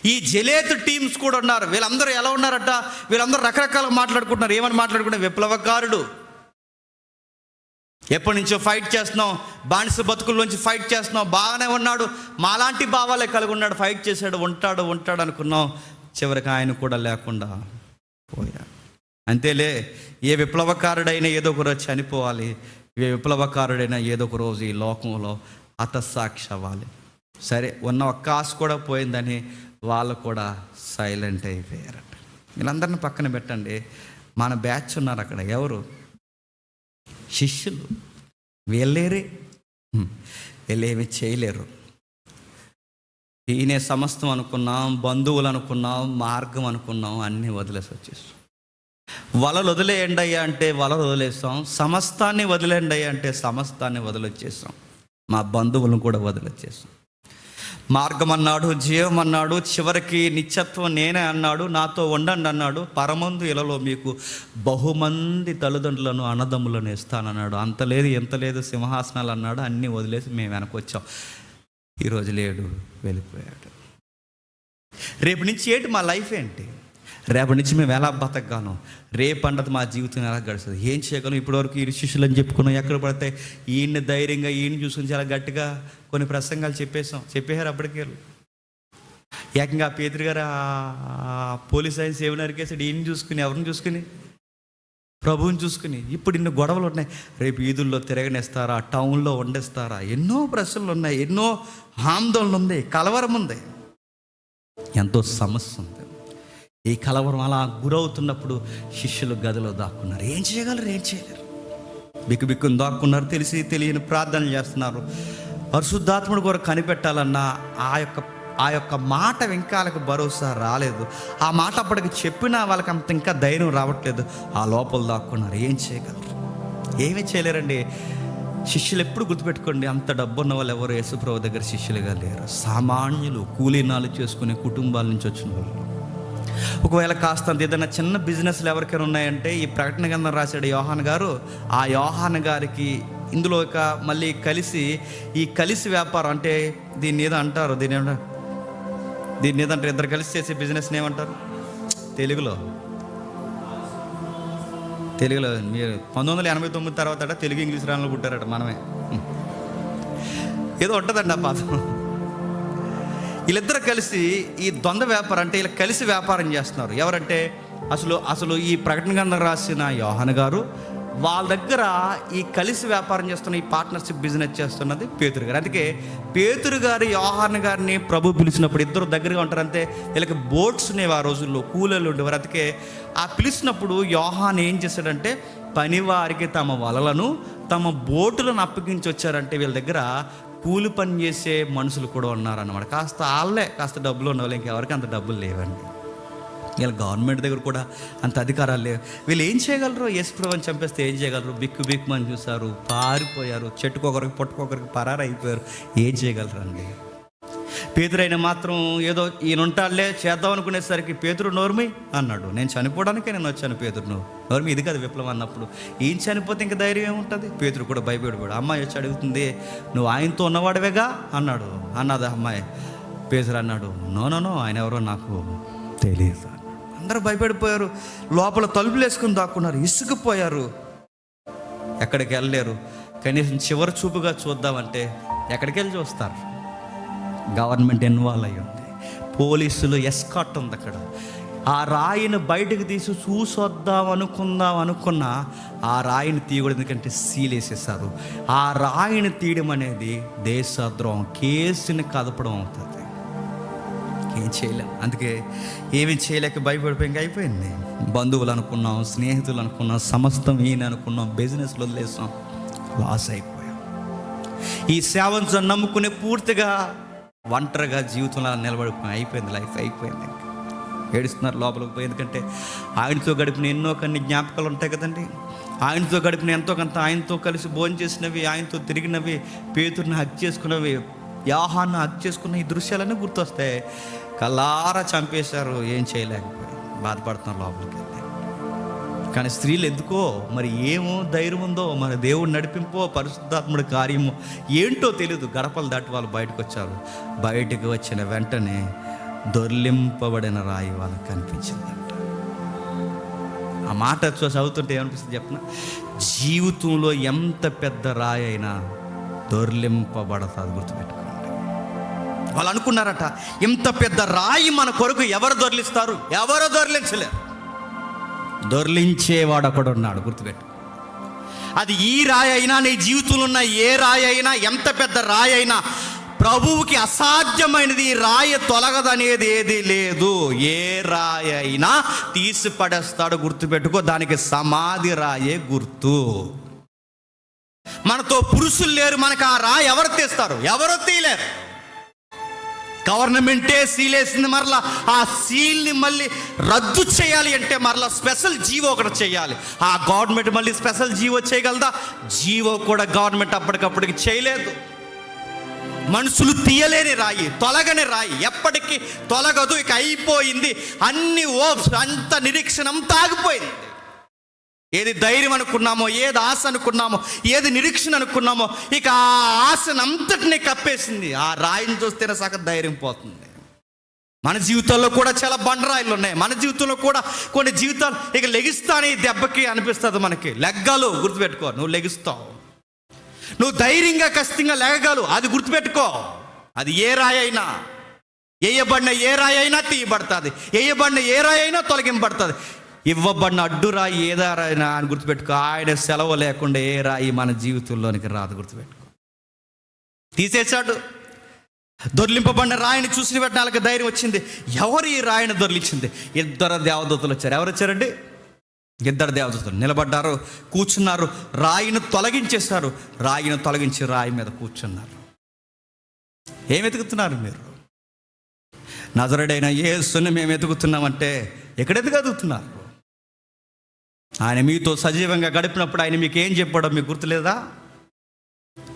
ఈ జలేతు టీమ్స్ కూడా ఉన్నారు. వీళ్ళందరూ ఎలా ఉన్నారట? వీళ్ళందరూ రకరకాలుగా మాట్లాడుకుంటున్నారు. ఏమని మాట్లాడుకుంటున్నారు? విప్లవకారుడు, ఎప్పటి నుంచో ఫైట్ చేస్తున్నాం, బానిస బతుకుల్లోంచి ఫైట్ చేస్తున్నాం, బాగానే ఉన్నాడు, మాలాంటి భావాలే కలిగి ఉన్నాడు, ఫైట్ చేశాడు, ఉంటాడు అనుకున్నాం. చివరికి ఆయన కూడా లేకుండా పోయాడు. అంతేలే, ఏ విప్లవకారుడైనా ఏదో ఒక రోజు చనిపోవాలి, ఏ విప్లవకారుడైనా ఏదో ఒక రోజు ఈ లోకంలో హతసాక్షి అవ్వాలి. సరే, ఉన్న ఒక్క ఆశ కూడా పోయిందని వాళ్ళు కూడా సైలెంట్ అయిపోయారట. వీళ్ళందరిని పక్కన పెట్టండి. మన బ్యాచ్ ఉన్నారు అక్కడ. ఎవరు? శిష్యులు. వీళ్ళేమి చేయలేరు. ఈయనే సమస్తం అనుకున్నాం, బంధువులు అనుకున్నాం, మార్గం అనుకున్నాం, అన్నీ వదిలేసి వచ్చేసాం. వలలు వదిలేయండి అయ్యా అంటే వలలు వదిలేసాం, సమస్తాన్ని వదిలేయండి అయ్యా అంటే సమస్తాన్ని వదిలొచ్చేసాం, మా బంధువులను కూడా వదిలొచ్చేసాం. మార్గం అన్నాడు, జీవం అన్నాడు, చివరికి నిత్యత్వం నేనే అన్నాడు, నాతో ఉండండి అన్నాడు. పరమందు ఇలలో మీకు బహుమంది తల్లిదండ్రులను అన్నదమ్ములను ఇస్తానన్నాడు. అంత లేదు ఎంత లేదు సింహాసనాలు అన్నాడు. అన్నీ వదిలేసి మేము వెనకొచ్చాం. ఈరోజు లేడు, వెళ్ళిపోయాడు. రేపు నుంచి ఏంటి మా లైఫ్ ఏంటి? రేపటి నుంచి మేము ఎలా బతకగాను, రేపు అన్నది మా జీవితం ఎలా గడుస్తుంది, ఏం చేయగలం? ఇప్పటివరకు ఈ శిష్యులు అని చెప్పుకున్నాం, ఎక్కడ పడితే ఈయన్ని ధైర్యంగా ఈయన చూసుకుని చాలా గట్టిగా కొన్ని ప్రసంగాలు చెప్పేశారు. అప్పటికే ఏకంగా పేతురు గారు పోలీస్ ఆయన సేవ నరికేసాడు. ఈయన చూసుకుని, ఎవరిని చూసుకుని? ప్రభువుని చూసుకుని. ఇప్పుడు ఇన్ని గొడవలు ఉన్నాయి, రేపు ఈదుల్లో తిరగనిస్తారా, టౌన్లో వండేస్తారా, ఎన్నో ప్రశ్నలు ఉన్నాయి, ఎన్నో ఆందోళనలు ఉంది, కలవరం ఉంది, ఎంతో సమస్య ఉంది. ఈ కలవరం అలా గురవుతున్నప్పుడు శిష్యులు గదిలో దాక్కున్నారు. ఏం చేయగలరు? ఏం చేయలేరు. బిక్కుని దాక్కున్నారు. తెలిసి తెలియని ప్రార్థనలు చేస్తున్నారు. పరిశుద్ధాత్ముడు కొరకు కనిపెట్టాలన్నా ఆ యొక్క మాట వెంకాలకు భరోసా రాలేదు. ఆ మాట అప్పటికి చెప్పినా వాళ్ళకి అంత ఇంకా ధైర్యం రావట్లేదు. ఆ లోపల దాక్కున్నారు. ఏం చేయగలరు? ఏమీ చేయలేరండి. శిష్యులు ఎప్పుడు గుర్తుపెట్టుకోండి, అంత డబ్బున్న వాళ్ళు ఎవరు యేసుప్రభు దగ్గర శిష్యులుగా లేరు. సామాన్యులు, కూలీనాలు చేసుకునే కుటుంబాల నుంచి వచ్చిన వాళ్ళు. ఒకవేళ కాస్త ఏదైనా చిన్న బిజినెస్లు ఎవరికైనా ఉన్నాయంటే, ఈ ప్రకటన గ్రంథం రాశాడు యోహాన్ గారు, ఆ యోహాన్ గారికి ఇందులో మళ్ళీ కలిసి వ్యాపారం అంటే దీన్ని ఏదో అంటారు, దీన్ని ఏదంటారు, ఇద్దరు కలిసి చేసే బిజినెస్ని ఏమంటారు తెలుగులో? మీరు 1989 తర్వాత తెలుగు ఇంగ్లీష్ రాణలో పుట్టారట, మనమే ఏదో ఉంటుందండి ఆ పదం. వీళ్ళిద్దరు కలిసి ఈ ద్వంద్వ వ్యాపారం అంటే వీళ్ళు కలిసి వ్యాపారం చేస్తున్నారు. ఎవరంటే అసలు ఈ ప్రకటన గ్రంథం రాసిన యోహాను గారు, వాళ్ళ దగ్గర ఈ కలిసి వ్యాపారం చేస్తున్న, ఈ పార్ట్నర్షిప్ బిజినెస్ చేస్తున్నది పేతురు గారు. అందుకే పేతురు గారు యోహాను గారిని ప్రభు పిలిచినప్పుడు ఇద్దరు దగ్గరగా ఉంటారు. అంతే, వీళ్ళకి బోట్స్ ఉండేవి ఆ రోజుల్లో, కూలీలు ఉండేవారు. అందుకే ఆ పిలిచినప్పుడు యోహాను ఏం చేశాడంటే, పనివారికి తమ వలలను తమ బోటులను అప్పగించి వచ్చారంటే వీళ్ళ దగ్గర కూలి పని చేసే మనుషులు కూడా ఉన్నారన్నమాట. కాస్త డబ్బులు ఉన్న వాళ్ళు, ఇంకెవరికి అంత డబ్బులు లేవండి. వీళ్ళ గవర్నమెంట్ దగ్గర కూడా అంత అధికారాలు లేవు. వీళ్ళు ఏం చేయగలరు? యేసుప్రభుని చంపేస్తే ఏం చేయగలరు? బిక్కుమని చూశారు, పారిపోయారు, చెట్టుకొకరికి పుట్టుకొకరికి పరారైపోయారు. ఏం చేయగలరండి? పేతురైన మాత్రం ఏదో ఈయన ఉంటాడులే చేద్దాం అనుకునేసరికి పేతురు నోర్మి అన్నాడు. నేను చనిపోవడానికే నేను వచ్చాను. పేతురు నోర్మి, ఇది కదా విప్లవం అన్నప్పుడు. ఈయన చనిపోతే ఇంకా ధైర్యం ఏముంటుంది? పేతురు కూడా భయపడిపోయాడు. అమ్మాయి వచ్చి అడుగుతుంది, నువ్వు ఆయనతో ఉన్నవాడివేగా అన్నది అమ్మాయి. పేతురు అన్నాడు, నో ఆయన ఎవరో నాకు తెలియదు. అందరూ భయపడిపోయారు. లోపల తలుపులు వేసుకుని దాక్కున్నారు, ఇసుకుపోయారు, ఎక్కడికి వెళ్ళలేరు. కనీసం చివరి చూపుగా చూద్దామంటే ఎక్కడికి వెళ్ళి చూస్తారు? గవర్నమెంట్ ఇన్వాల్వ్ అయ్యి ఉంది, పోలీసులు ఎస్కాట్ ఉంది అక్కడ. ఆ రాయిని బయటకు తీసి చూసొద్దాం అనుకున్నా ఆ రాయిని తీయకూడదు, ఎందుకంటే సీలేసేసారు. ఆ రాయిని తీయడం అనేది దేశద్రోహం, కేసుని కదపడం అవుతుంది. ఏం చేయలేం. అందుకే ఏమీ చేయలేక భయపడిపోయి ఇంకా అయిపోయింది. బంధువులు అనుకున్నాం, స్నేహితులు అనుకున్నాం, సమస్తం ఈయన అనుకున్నాం, బిజినెస్లో వదిలేసాం, లాస్ అయిపోయాం. ఈ సేవను నమ్ముకునే పూర్తిగా ఒంటరిగా జీవితంలో నిలబడిపోయి అయిపోయింది, లైఫ్ అయిపోయింది. ఇంకా ఏడుస్తున్నారు లోపలికి పోయి. ఎందుకంటే ఆయనతో గడిపిన ఎన్నో కొన్ని జ్ఞాపకాలు ఉంటాయి కదండి. ఆయనతో గడిపిన ఎంతో కొంత, ఆయనతో కలిసి భోజనం చేసినవి, ఆయనతో తిరిగినవి, పేతురుని హక్ చేసుకున్నవి, యోహాను హక్ చేసుకున్న ఈ దృశ్యాలన్నీ గుర్తొస్తాయి. కల్లారా చంపేశారు, ఏం చేయలేకపోయి బాధపడుతున్నారు లోపలికి వెళ్ళి. కానీ స్త్రీలు ఎందుకో మరి ఏమో ధైర్యం ఉందో, మరి దేవుడు నడిపింపో, పరిశుద్ధాత్ముడి కార్యము ఏంటో తెలియదు, గడపలు దాటి వాళ్ళు బయటకు వచ్చారు. బయటకు వచ్చిన వెంటనే దొర్లింపబడిన రాయి వాళ్ళకి కనిపించిందంట. ఆ మాట చదువుతుంటే ఏమనిపిస్తుంది చెప్పిన, జీవితంలో ఎంత పెద్ద రాయి అయినా దొర్లింపబడతాది, గుర్తుపెట్టుకోండి. వాళ్ళు అనుకున్నారట, ఇంత పెద్ద రాయి మన కొరకు ఎవరు దొర్లిస్తారు? ఎవరు దొర్లించలేరు. దొర్లించేవాడు ఒకడు ఉన్నాడు, గుర్తుపెట్టు. అది ఈ రాయి అయినా, నీ జీవితంలో ఉన్న ఏ రాయి అయినా, ఎంత పెద్ద రాయి అయినా, ప్రభువుకి అసాధ్యమైనది ఈ రాయి తొలగదనేది ఏది లేదు. ఏ రాయి అయినా తీసి పడేస్తాడు, గుర్తుపెట్టుకో. దానికి సమాధి రాయే గుర్తు. మనతో పురుషులు లేరు, మనకు ఆ రాయి ఎవరు తీస్తారు? ఎవరు తీయలేరు. గవర్నమెంటే సీల్ వేసింది, మరలా ఆ సీల్ని మళ్ళీ రద్దు చేయాలి అంటే మరలా స్పెషల్ జీవో ఒకటి చేయాలి. ఆ గవర్నమెంట్ మళ్ళీ స్పెషల్ జీవో చేయగలదా? జీవో కూడా గవర్నమెంట్ అప్పటికప్పటికి చేయలేదు. మనుషులు తీయలేని రాయి, తొలగని రాయి, ఎప్పటికీ తొలగదు. ఇక అయిపోయింది. అన్ని ఓప్స్, అంత నిరీక్షణ అంతా ఆగిపోయింది. ఏది ధైర్యం అనుకున్నామో, ఏది ఆశ అనుకున్నామో, ఏది నిరీక్షణ అనుకున్నామో, ఇక ఆ ఆశను అంతటినీ కప్పేసింది. ఆ రాయిని చూస్తేనే సగం ధైర్యం పోతుంది. మన జీవితాల్లో కూడా చాలా బండరాయిలు ఉన్నాయి. మన జీవితంలో కూడా కొన్ని జీవితాలు ఇక లెగిస్తానే దెబ్బకి అనిపిస్తుంది మనకి. లెగ్గాలు గుర్తుపెట్టుకో, నువ్వు లెగిస్తావు. నువ్వు ధైర్యంగా ఖచ్చితంగా లేగగలవు, అది గుర్తుపెట్టుకో. అది ఏ రాయి అయినా, వేయబడిన ఏ రాయి అయినా తీయబడుతుంది, వేయబడిన ఏ రాయి అయినా తొలగింపబడుతుంది. ఇవ్వబడిన అడ్డు రాయి ఏదారైనా అని గుర్తుపెట్టుకో. ఆయన సెలవు లేకుండా ఏ రాయి మన జీవితంలోనికి రాదు, గుర్తుపెట్టుకో. తీసేశాడు. దొర్లింపబడిన రాయిని చూసిన వెంటనే వాళ్ళకి ధైర్యం వచ్చింది. ఎవరు ఈ రాయిని దొర్లించింది? 2 దేవదూతలు వచ్చారు. ఎవరు వచ్చారండి? 2 దేవదూతలు నిలబడ్డారు, కూర్చున్నారు, రాయిని తొలగించేశారు. రాయిని తొలగించి రాయి మీద కూర్చున్నారు. ఏం వెతుకుతున్నారు మీరు? నజరుడైన యేసుని మేము వెతుకుతున్నామంటే ఎక్కడెందుకు ఎదుగుతున్నారు? ఆయన మీతో సజీవంగా గడిపినప్పుడు ఆయన మీకు ఏం చెప్పాడో మీకు గుర్తులేదా?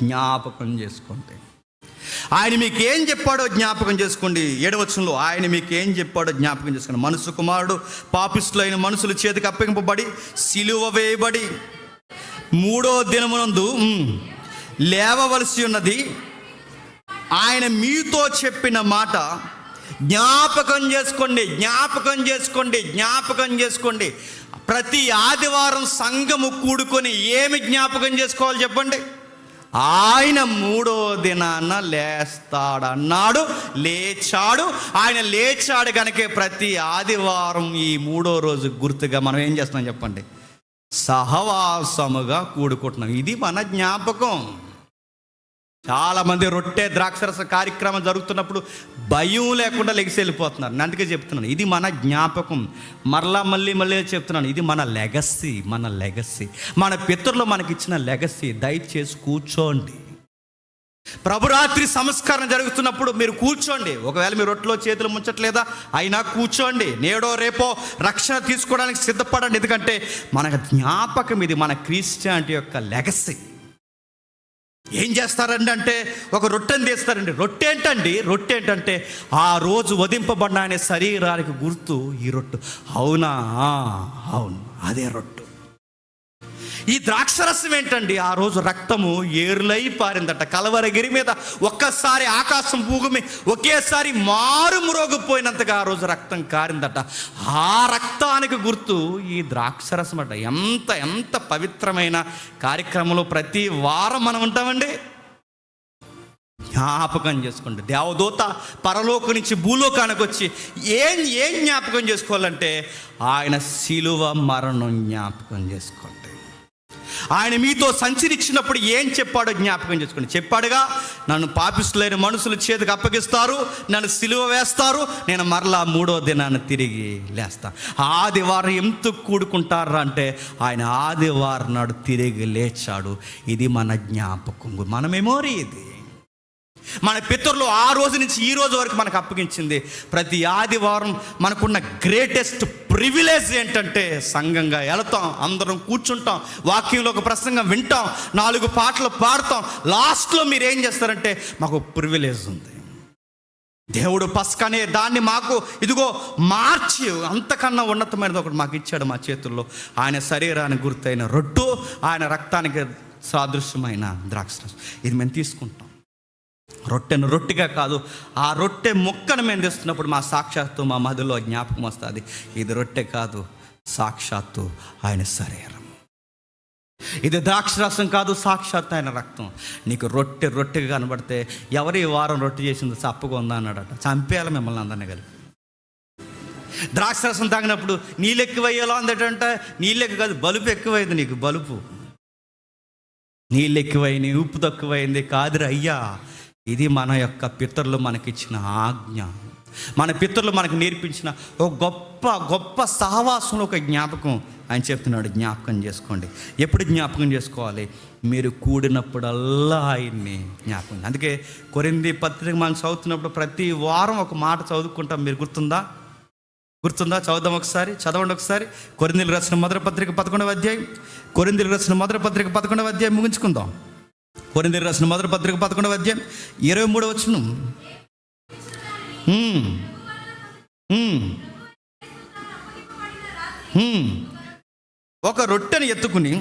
జ్ఞాపకం చేసుకోండి. ఆయన మీకు ఏం చెప్పాడో జ్ఞాపకం చేసుకోండి. 7వ వచనంలో ఆయన మీకు ఏం చెప్పాడో జ్ఞాపకం చేసుకోండి. మనుష్య కుమారుడు పాపిష్టులైన మనుషుల చేతికి అప్పగింపబడి సిలువ వేయబడి 3వ దినమునందు లేవవలసి ఉన్నది. ఆయన మీతో చెప్పిన మాట జ్ఞాపకం చేసుకోండి, జ్ఞాపకం చేసుకోండి, జ్ఞాపకం చేసుకోండి. ప్రతి ఆదివారం సంఘము కూడుకొని ఏమి జ్ఞాపకం చేసుకోవాలి చెప్పండి? ఆయన 3వ దినాన లేస్తాడన్నాడు, లేచాడు. ఆయన లేచాడు కనుక ప్రతి ఆదివారం ఈ 3వ రోజు గుర్తుగా మనం ఏం చేస్తున్నాం చెప్పండి? సహవాసముగా కూడుకుంటున్నాం. ఇది మన జ్ఞాపకం. చాలామంది రొట్టె ద్రాక్షరస కార్యక్రమం జరుగుతున్నప్పుడు భయం లేకుండా లెగిసి వెళ్ళిపోతున్నారు. అందుకే చెప్తున్నాను, ఇది మన జ్ఞాపకం. మళ్ళీ చెప్తున్నాను, ఇది మన లెగసీ. మన లెగసీ, మన పితరులు మనకిచ్చిన లెగసీ. దయచేసి కూర్చోండి. ప్రభురాత్రి సంస్కరణ జరుగుతున్నప్పుడు మీరు కూర్చోండి. ఒకవేళ మీరు రొట్టెలో చేతులు ముంచట్లేదా, అయినా కూర్చోండి. నేడో రేపో రక్షణ తీసుకోవడానికి సిద్ధపడండి. ఎందుకంటే మన జ్ఞాపకం ఇది, మన క్రిస్టియానిటీ యొక్క లెగసీ. ఏం చేస్తారండి అంటే ఒక రొట్టెని తీస్తారండి. రొట్టె ఏంటంటే ఆ రోజు వధింపబడిన ఆయన శరీరానికి గుర్తు ఈ రొట్టె. అవునా? అవును, అదే రొట్టె. ఈ ద్రాక్షరసం ఏంటండి? ఆ రోజు రక్తము ఏరులై పారిందట కలవరగిరి మీద. ఒక్కసారి ఆకాశం భూమి ఒకేసారి మారుమ్రోగిపోయినంతగా ఆ రోజు రక్తం కారిందట. ఆ రక్తానికి గుర్తు ఈ ద్రాక్షరసం అట. ఎంత ఎంత పవిత్రమైన కార్యక్రమంలో ప్రతి వారం మనం ఉంటామండి. జ్ఞాపకం చేసుకోండి. దేవదూత పరలోకం నుంచి భూలోకానికి వచ్చి ఏం జ్ఞాపకం చేసుకోవాలంటే ఆయన శిలువ మరణం జ్ఞాపకం చేసుకోండి. ఆయన మీతో సంచరించినప్పుడు ఏం చెప్పాడో జ్ఞాపకం చేసుకోండి. చెప్పాడుగా, నన్ను పాపిష్టులైన మనుషుల చేతికి అప్పగిస్తారు, నన్ను సిలువ వేస్తారు, నేను మరలా 3వ దినాన్ని తిరిగి లేస్తాను. ఆదివారం ఎందుకు కూడుకుంటారా అంటే ఆయన ఆదివారం నాడు తిరిగి లేచాడు. ఇది మన జ్ఞాపకం, మన మెమోరీ. ఇది మన పితరులు ఆ రోజు నుంచి ఈ రోజు వరకు మనకు అప్పగించింది. ప్రతి ఆదివారం మనకున్న గ్రేటెస్ట్ ప్రివిలేజ్ ఏంటంటే సంఘంగా వెళతాం, అందరం కూర్చుంటాం, వాక్యంలో ఒక ప్రసంగం వింటాం, 4 పాటలు పాడతాం. లాస్ట్లో మీరు ఏం చేస్తారంటే మాకు ప్రివిలేజ్ ఉంది. దేవుడు పస్కనే దాన్ని మాకు ఇదిగో మార్చి అంతకన్నా ఉన్నతమైనది ఒకటి మాకు ఇచ్చాడు మా చేతుల్లో. ఆయన శరీరానికి గుర్తైన రొట్టె, ఆయన రక్తానికి సాదృశ్యమైన ద్రాక్షరసం. ఇది మేము తీసుకుంటాం. రొట్టెను రొట్టెగా కాదు, ఆ రొట్టె ముక్కను మేము తెస్తున్నప్పుడు మా సాక్షాత్తు మా మదిలో జ్ఞాపకం వస్తుంది. ఇది రొట్టె కాదు, సాక్షాత్తు ఆయన శరీరం. ఇది ద్రాక్షరసం కాదు, సాక్షాత్తు ఆయన రక్తం. నీకు రొట్టెగా కనబడితే ఎవరు ఈ వారం రొట్టె చేసింది చప్పగా ఉందా అన్నాడట. చంపేయాలి మిమ్మల్ని అందరినీ కలిపి. ద్రాక్షరసం తాగినప్పుడు నీళ్ళు ఎక్కువయ్యేలా ఉందటంటే నీళ్ళెక్కు కాదు, బలుపు ఎక్కువైంది. నీకు బలుపు, నీళ్ళు ఎక్కువైంది, ఉప్పు తక్కువైంది కాదురా అయ్యా. ఇది మన యొక్క పితరులు మనకిచ్చిన ఆజ్ఞ. మన పితరులు మనకు నేర్పించిన ఒక గొప్ప గొప్ప సహవాసంలో ఒక జ్ఞాపకం ఆయన చెప్తున్నాడు, జ్ఞాపకం చేసుకోండి. ఎప్పుడు జ్ఞాపకం చేసుకోవాలి? మీరు కూడినప్పుడల్లా ఆయన్ని జ్ఞాపకం. అందుకే కొరింథీ పత్రిక మనం చదువుతున్నప్పుడు ప్రతి వారం ఒక మాట చదువుకుంటాం. మీరు గుర్తుందా? చదువుదాం ఒకసారి, చదవండి ఒకసారి. కొరింథీయులకు రాసిన మొదటి పత్రిక 11వ అధ్యాయం. కొరింథీయులకు రాసిన మొదటి పత్రిక 11వ అధ్యాయం ముగించుకుందాం. కొరింథీయులకు రాసిన మొదటి పత్రిక 11వ అధ్యాయం 23వ వచనం. ఒక రొట్టెను ఎత్తుకుని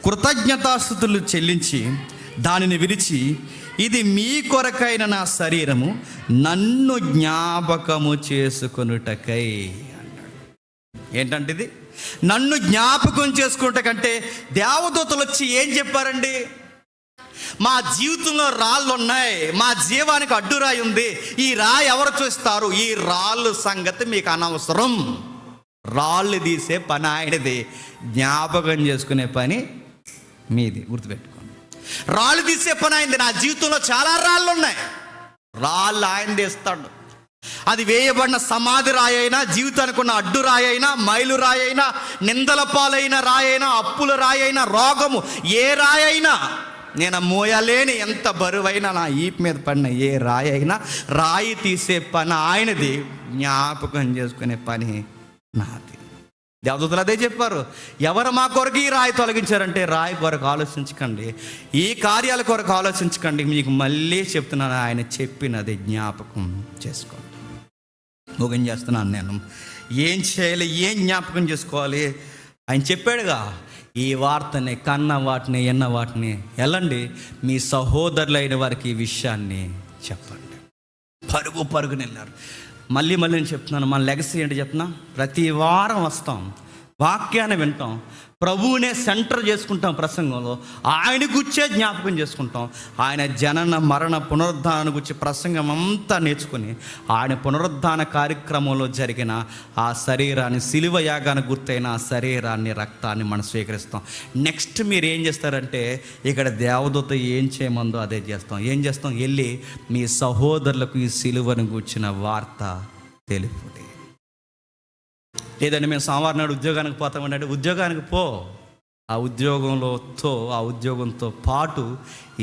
కృతజ్ఞతాస్తుతులు చెల్లించి దానిని విరిచి, ఇది మీ కొరకైన నా శరీరము, నన్ను జ్ఞాపకము చేసుకొనుటకై అన్నాడు. ఏంటంటే ఇది నన్ను జ్ఞాపకం చేసుకున్నటకంటే దేవదూతలు వచ్చి ఏం చెప్పారండి? మా జీవితంలో రాళ్ళు ఉన్నాయి, మా జీవానికి అడ్డురాయి ఉంది, ఈ రాయి ఎవరు చూస్తారు? ఈ రాళ్ళు సంగతి మీకు అనవసరం. రాళ్ళు తీసే పని ఆయనది, జ్ఞాపకం చేసుకునే పని మీది. గుర్తుపెట్టుకోండి, రాళ్ళు తీసే పని అయింది. నా జీవితంలో చాలా రాళ్ళు ఉన్నాయి, రాళ్ళు ఆయన తీస్తాడు. అది వేయబడిన సమాధి రాయి అయినా, జీవితానికి ఉన్న అడ్డు రాయి అయినా, మైలు రాయి అయినా, నిందల పాలైన రాయి అయినా, అప్పుల రాయి అయినా, రోగము ఏ రాయి అయినా, నేను మోయలేని ఎంత బరువైనా నా ఈపు మీద పడిన ఏ రాయి అయినా, రాయి తీసే పని ఆయనది, జ్ఞాపకం చేసుకునే పని నాది. దేవదూతలు అదే చెప్పారు. ఎవరు మా కొరకు ఈ రాయి తొలగించారంటే, రాయి కొరకు ఆలోచించకండి, ఈ కార్యాల కొరకు ఆలోచించకండి, మీకు మళ్ళీ చెప్తున్నాను, ఆయన చెప్పినది జ్ఞాపకం చేసుకోండి. ముఖం చేస్తున్నాను నేను. ఏం చేయాలి, ఏం జ్ఞాపకం చేసుకోవాలి? ఆయన చెప్పాడుగా, ఈ వార్తని కన్న వాటిని ఎన్న వాటిని వెళ్ళండి, మీ సహోదరులైన వారికి ఈ విషయాన్ని చెప్పండి. పరుగుని వెళ్ళారు. మళ్ళీ నేను చెప్తున్నాను, మన లెగసీ ఏంటి చెప్తున్నా? ప్రతి వారం వస్తాం, వాక్యాన్ని వింటాం, ప్రభువునే సెంటర్ చేసుకుంటాం, ప్రసంగంలో ఆయన గుచ్చే జ్ఞాపకం చేసుకుంటాం. ఆయన జనన మరణ పునరుద్ధానం గురించి ప్రసంగం అంతా నేర్చుకుని, ఆయన పునరుద్ధాన కార్యక్రమంలో జరిగిన ఆ శరీరాన్ని, శిలువ యాగానికి గుర్తైన ఆ శరీరాన్ని, రక్తాన్ని మనం స్వీకరిస్తాం. నెక్స్ట్ మీరు ఏం చేస్తారంటే, ఇక్కడ దేవదూత ఏం చేయమందో అదే చేస్తాం. ఏం చేస్తాం? వెళ్ళి మీ సహోదరులకు ఈ శిలువను గూర్చిన వార్త తెలుపుడి. లేదండి మేము సోమవారం నాడు ఉద్యోగానికి పోతామన్నాడు, ఉద్యోగానికి పో. ఆ ఉద్యోగంతో పాటు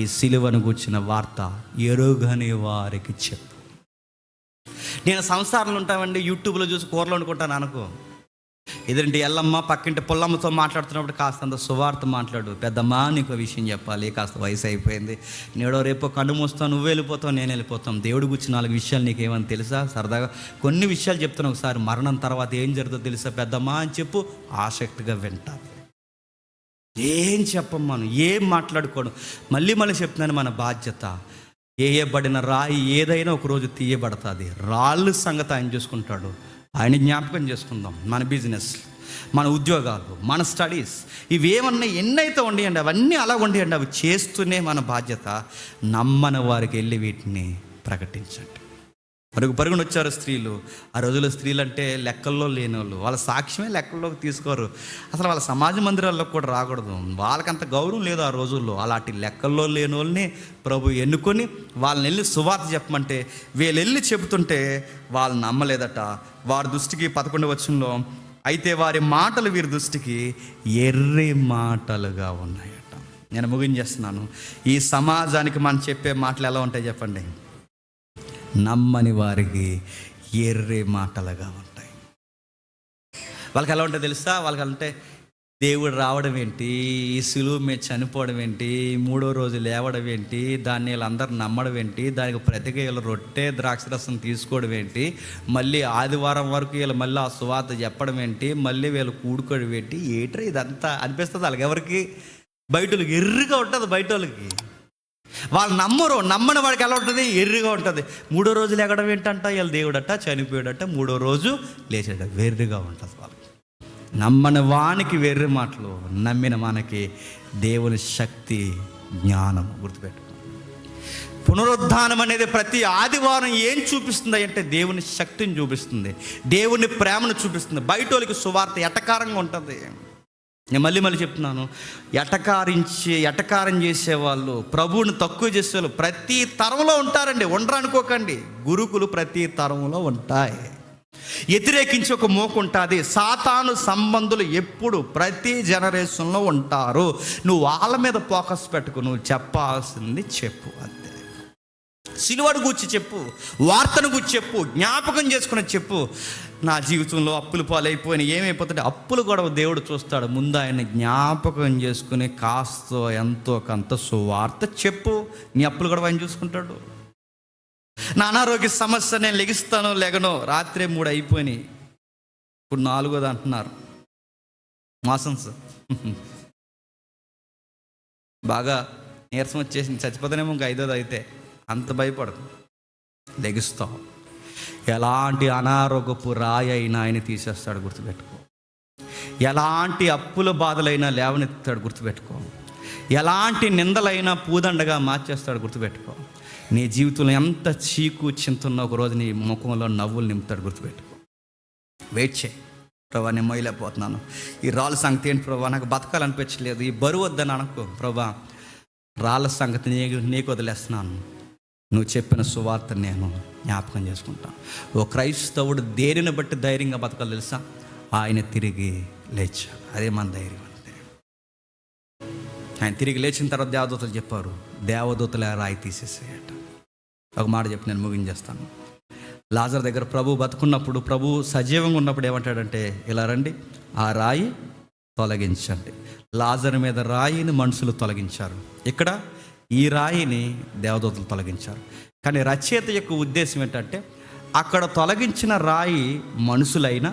ఈ సిలువను గూర్చిన వార్త ఎరుగని వారికి చెప్పు. నేను సంసారంలో ఉంటామండి, యూట్యూబ్లో చూసి కూరలు వండుకుంటాను అనుకో. ఎదురింటి ఎల్లమ్మ, పక్కింటి పుల్లమ్మతో మాట్లాడుతున్నప్పుడు కాస్తంత సువార్త మాట్లాడు. పెద్దమ్మా నీకు విషయం చెప్పాలి, కాస్త వయసు అయిపోయింది, నేడో రేపో కన్ను మూస్తావు, నువ్వు వెళ్ళిపోతావు, నేను వెళ్ళిపోతాం, దేవుడి గురించి 4 విషయాలు నీకేమని తెలుసా? సరదాగా కొన్ని విషయాలు చెప్తాను. ఒకసారి మరణం తర్వాత ఏం జరుగుతుందో తెలుసా పెద్దమ్మా అని చెప్పు. ఆసక్తిగా వింటాను. ఏం చెప్పమ్మా, ఏం మాట్లాడుకోను. మళ్ళీ చెప్తున్నాను, మన బాధ్యత. వేయబడిన రాయి ఏదైనా ఒకరోజు తీయబడుతుంది. రాళ్ళు సంగతి ఆయన చూసుకుంటాడు. ఆయన జ్ఞాపకం చేసుకుందాం. మన బిజినెస్, మన ఉద్యోగాలు, మన స్టడీస్, ఇవేమన్నా ఎన్నైతే ఉండేయండి, అవన్నీ అలా ఉండేయండి. అవి చేస్తూనే మన బాధ్యత. నమ్మని వారికి వెళ్ళి వీటిని ప్రకటించండి. పరుగున వచ్చారు స్త్రీలు. ఆ రోజుల్లో స్త్రీలు అంటే లెక్కల్లో లేని వాళ్ళు, వాళ్ళ సాక్ష్యమే లెక్కల్లోకి తీసుకోరు. అసలు వాళ్ళ సమాజ మందిరాల్లోకి కూడా రాకూడదు. వాళ్ళకంత గౌరవం లేదు ఆ రోజుల్లో. అలాంటి లెక్కల్లో లేని వాళ్ళని ప్రభు ఎన్నుకొని వాళ్ళని వెళ్ళి సువార్త చెప్పమంటే, వీళ్ళు వెళ్ళి చెబుతుంటే వాళ్ళు నమ్మలేదట. వారి దృష్టికి 11వ వచనంలో, అయితే వారి మాటలు వీరి దృష్టికి ఎర్రి మాటలుగా ఉన్నాయట. నేను ముగించేస్తున్నాను. ఈ సమాజానికి మనం చెప్పే మాటలు ఎలా ఉంటాయి చెప్పండి? నమ్మని వారికి ఎర్రే మాటలుగా ఉంటాయి. వాళ్ళకి ఎలా ఉంటాయి తెలుసా? వాళ్ళకంటే దేవుడు రావడం ఏంటి, ఈ సులువు మీద చనిపోవడం ఏంటి, 3వ రోజు లేవడం ఏంటి, దాన్ని వీళ్ళందరూ నమ్మడం ఏంటి, దానికి ప్రతిగా వీళ్ళు రొట్టె ద్రాక్షరసం తీసుకోవడం ఏంటి, మళ్ళీ ఆదివారం వరకు వీళ్ళు మళ్ళీ ఆ సువార్త చెప్పడం ఏంటి, మళ్ళీ వీళ్ళు కూడుకోవడం ఏంటి, ఏట్రా ఇదంతా అనిపిస్తుంది వాళ్ళకి. ఎవరికి? బయటోళ్ళకి ఎర్రగా ఉంటుంది. బయటోళ్ళకి వాళ్ళు నమ్మని వాడికి ఎలా ఉంటుంది? ఎర్రిగా ఉంటుంది. 3వ రోజు లేకడం ఏంటంట, వీళ్ళు దేవుడట చనిపోయాడట, 3వ రోజు లేచాడ, వెర్రిగా ఉంటుంది వాళ్ళకి. నమ్మని వానికి వెర్రి మాటలు, నమ్మిన మనకి దేవుని శక్తి, జ్ఞానం. గుర్తుపెట్టుకో. పునరుద్ధానం అనేది ప్రతి ఆదివారం ఏం చూపిస్తుంది అంటే దేవుని శక్తిని చూపిస్తుంది, దేవుని ప్రేమను చూపిస్తుంది. బయటోళ్ళకి సువార్త ఎటకారంగా ఉంటుంది. నేను మళ్ళీ చెప్తున్నాను, ఎటకారం చేసేవాళ్ళు, ప్రభువుని తక్కువ చేసేవాళ్ళు ప్రతి తరంలో ఉంటారండి. ఉండరు అనుకోకండి, గురుకులు ప్రతి తరంలో ఉంటాయి. వ్యతిరేకించి ఒక మోకు ఉంటుంది. సాతాను సంబంధులు ఎప్పుడు ప్రతి జనరేషన్లో ఉంటారు. నువ్వు వాళ్ళ మీద ఫోకస్ పెట్టుకు, నువ్వు చెప్పాల్సింది చెప్పు అంతే. సిలువను గూర్చి చెప్పు, వార్తను గూర్చి చెప్పు, జ్ఞాపకం చేసుకుని చెప్పు. నా జీవితంలో అప్పులు పాలైపోయిన ఏమైపోతుంటే అప్పులు గొడవ దేవుడు చూస్తాడు. ముందు ఆయన జ్ఞాపకం చేసుకుని కాస్తో ఎంతో కొంత సువార్త చెప్పు. నీ అప్పులు గొడవ ఆయన చూసుకుంటాడు. నా అనారోగ్య సమస్య, నేను లెగిస్తానో లేగనో, రాత్రే 3 అయిపోయినాయి, ఇప్పుడు 4ది అంటున్నారు. మాసన్స్ బాగా నీరసం వచ్చేసింది, చచ్చిపోతానేమో ఇంకా 5ది అయితే. అంత భయపడదు, లెగిస్తావు. ఎలాంటి అనారోగ్యపు రాయి అయినా ఆయన తీసేస్తాడు, గుర్తుపెట్టుకో. ఎలాంటి అప్పుల బాధలైనా లేవనెత్తాడు, గుర్తుపెట్టుకో. ఎలాంటి నిందలైనా పూదండగా మార్చేస్తాడు, గుర్తుపెట్టుకో. నీ జీవితంలో ఎంత చీకు చింతున్న ఒకరోజు నీ ముఖంలో నవ్వులు నింపుతాడు, గుర్తుపెట్టుకో. వెయిట్ చేయి. ప్రభా, నేను మొయ్యలేకపోతున్నాను, ఈ రాళ్ళ సంగతి ఏంటి ప్రభా, నాకు బతకాలనిపించలేదు, ఈ బరువు వద్దని అనుకో. ప్రభా, రాళ్ళ సంగతి నీకు వదిలేస్తున్నాను, నువ్వు చెప్పిన సువార్త నేను జ్ఞాపకం చేసుకుంటాను. ఓ క్రైస్తవుడు దేనిని బట్టి ధైర్యంగా బతకాలి తెలుసా? ఆయన తిరిగి లేచాడు, అదే మన ధైర్యం అంతే. ఆయన తిరిగి లేచిన తర్వాత దేవదూతలు చెప్పారు, దేవదూతలే రాయి తీసేసేయట. ఒక మాట చెప్పి నేను ముగించేస్తాను. లాజర్ దగ్గర ప్రభు బతుకున్నప్పుడు, ప్రభు సజీవంగా ఉన్నప్పుడు ఏమంటాడంటే, ఇలా రండి, ఆ రాయి తొలగించండి. లాజర్ మీద రాయిని మనుషులు తొలగించారు, ఇక్కడ ఈ రాయిని దేవదూతలు తొలగించారు. కానీ రచయిత యొక్క ఉద్దేశం ఏంటంటే, అక్కడ తొలగించిన రాయి మనుషులైనా,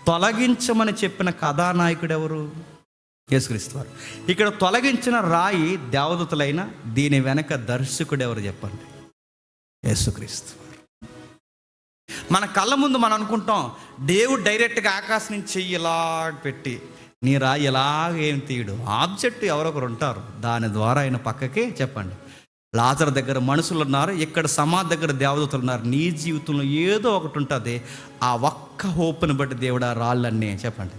తొలగించమని చెప్పిన కథానాయకుడు ఎవరు? యేసుక్రీస్తు వారు. ఇక్కడ తొలగించిన రాయి దేవదూతలైనా, దీని వెనక దర్శకుడు ఎవరు చెప్పండి? యేసుక్రీస్తు వారు. మన కళ్ళ ముందు మనం అనుకుంటాం, దేవుడు డైరెక్ట్గా ఆకాశం నుంచి చెయ్యి ఇలా పెట్టి నీ రాయి ఎలాగేం తీయడు, ఆబ్జెక్ట్ ఎవరొకరు ఉంటారు, దాని ద్వారా ఆయన పక్కకి చెప్పండి. లాజర్ దగ్గర మనుషులు ఉన్నారు, ఇక్కడ సమాధి దగ్గర దేవదూతలు ఉన్నారు. నీ జీవితంలో ఏదో ఒకటి ఉంటుంది, ఆ ఒక్క హోప్ని బట్టి దేవుడు ఆ రాళ్ళన్నీ చెప్పండి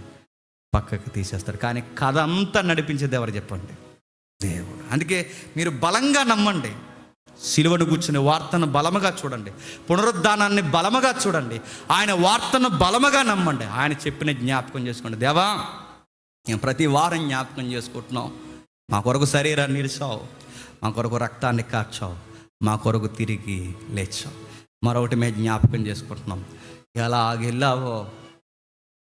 పక్కకి తీసేస్తాడు. కానీ కథ అంతా నడిపించేది ఎవరు చెప్పండి? దేవుడు. అందుకే మీరు బలంగా నమ్మండి, సిలువను కూర్చుని వార్తను బలముగా చూడండి, పునరుద్ధానాన్ని బలముగా చూడండి, ఆయన వార్తను బలముగా నమ్మండి, ఆయన చెప్పిన జ్ఞాపకం చేసుకోండి. దేవా, మేము ప్రతి వారం జ్ఞాపకం చేసుకుంటున్నాం, మా కొరకు శరీరాన్ని నిలిచావు, మా కొరకు రక్తాన్ని కార్చావు, మా కొరకు తిరిగి లేచావు. మరొకటి మేము జ్ఞాపకం చేసుకుంటున్నాం, ఎలాగెళ్ళావో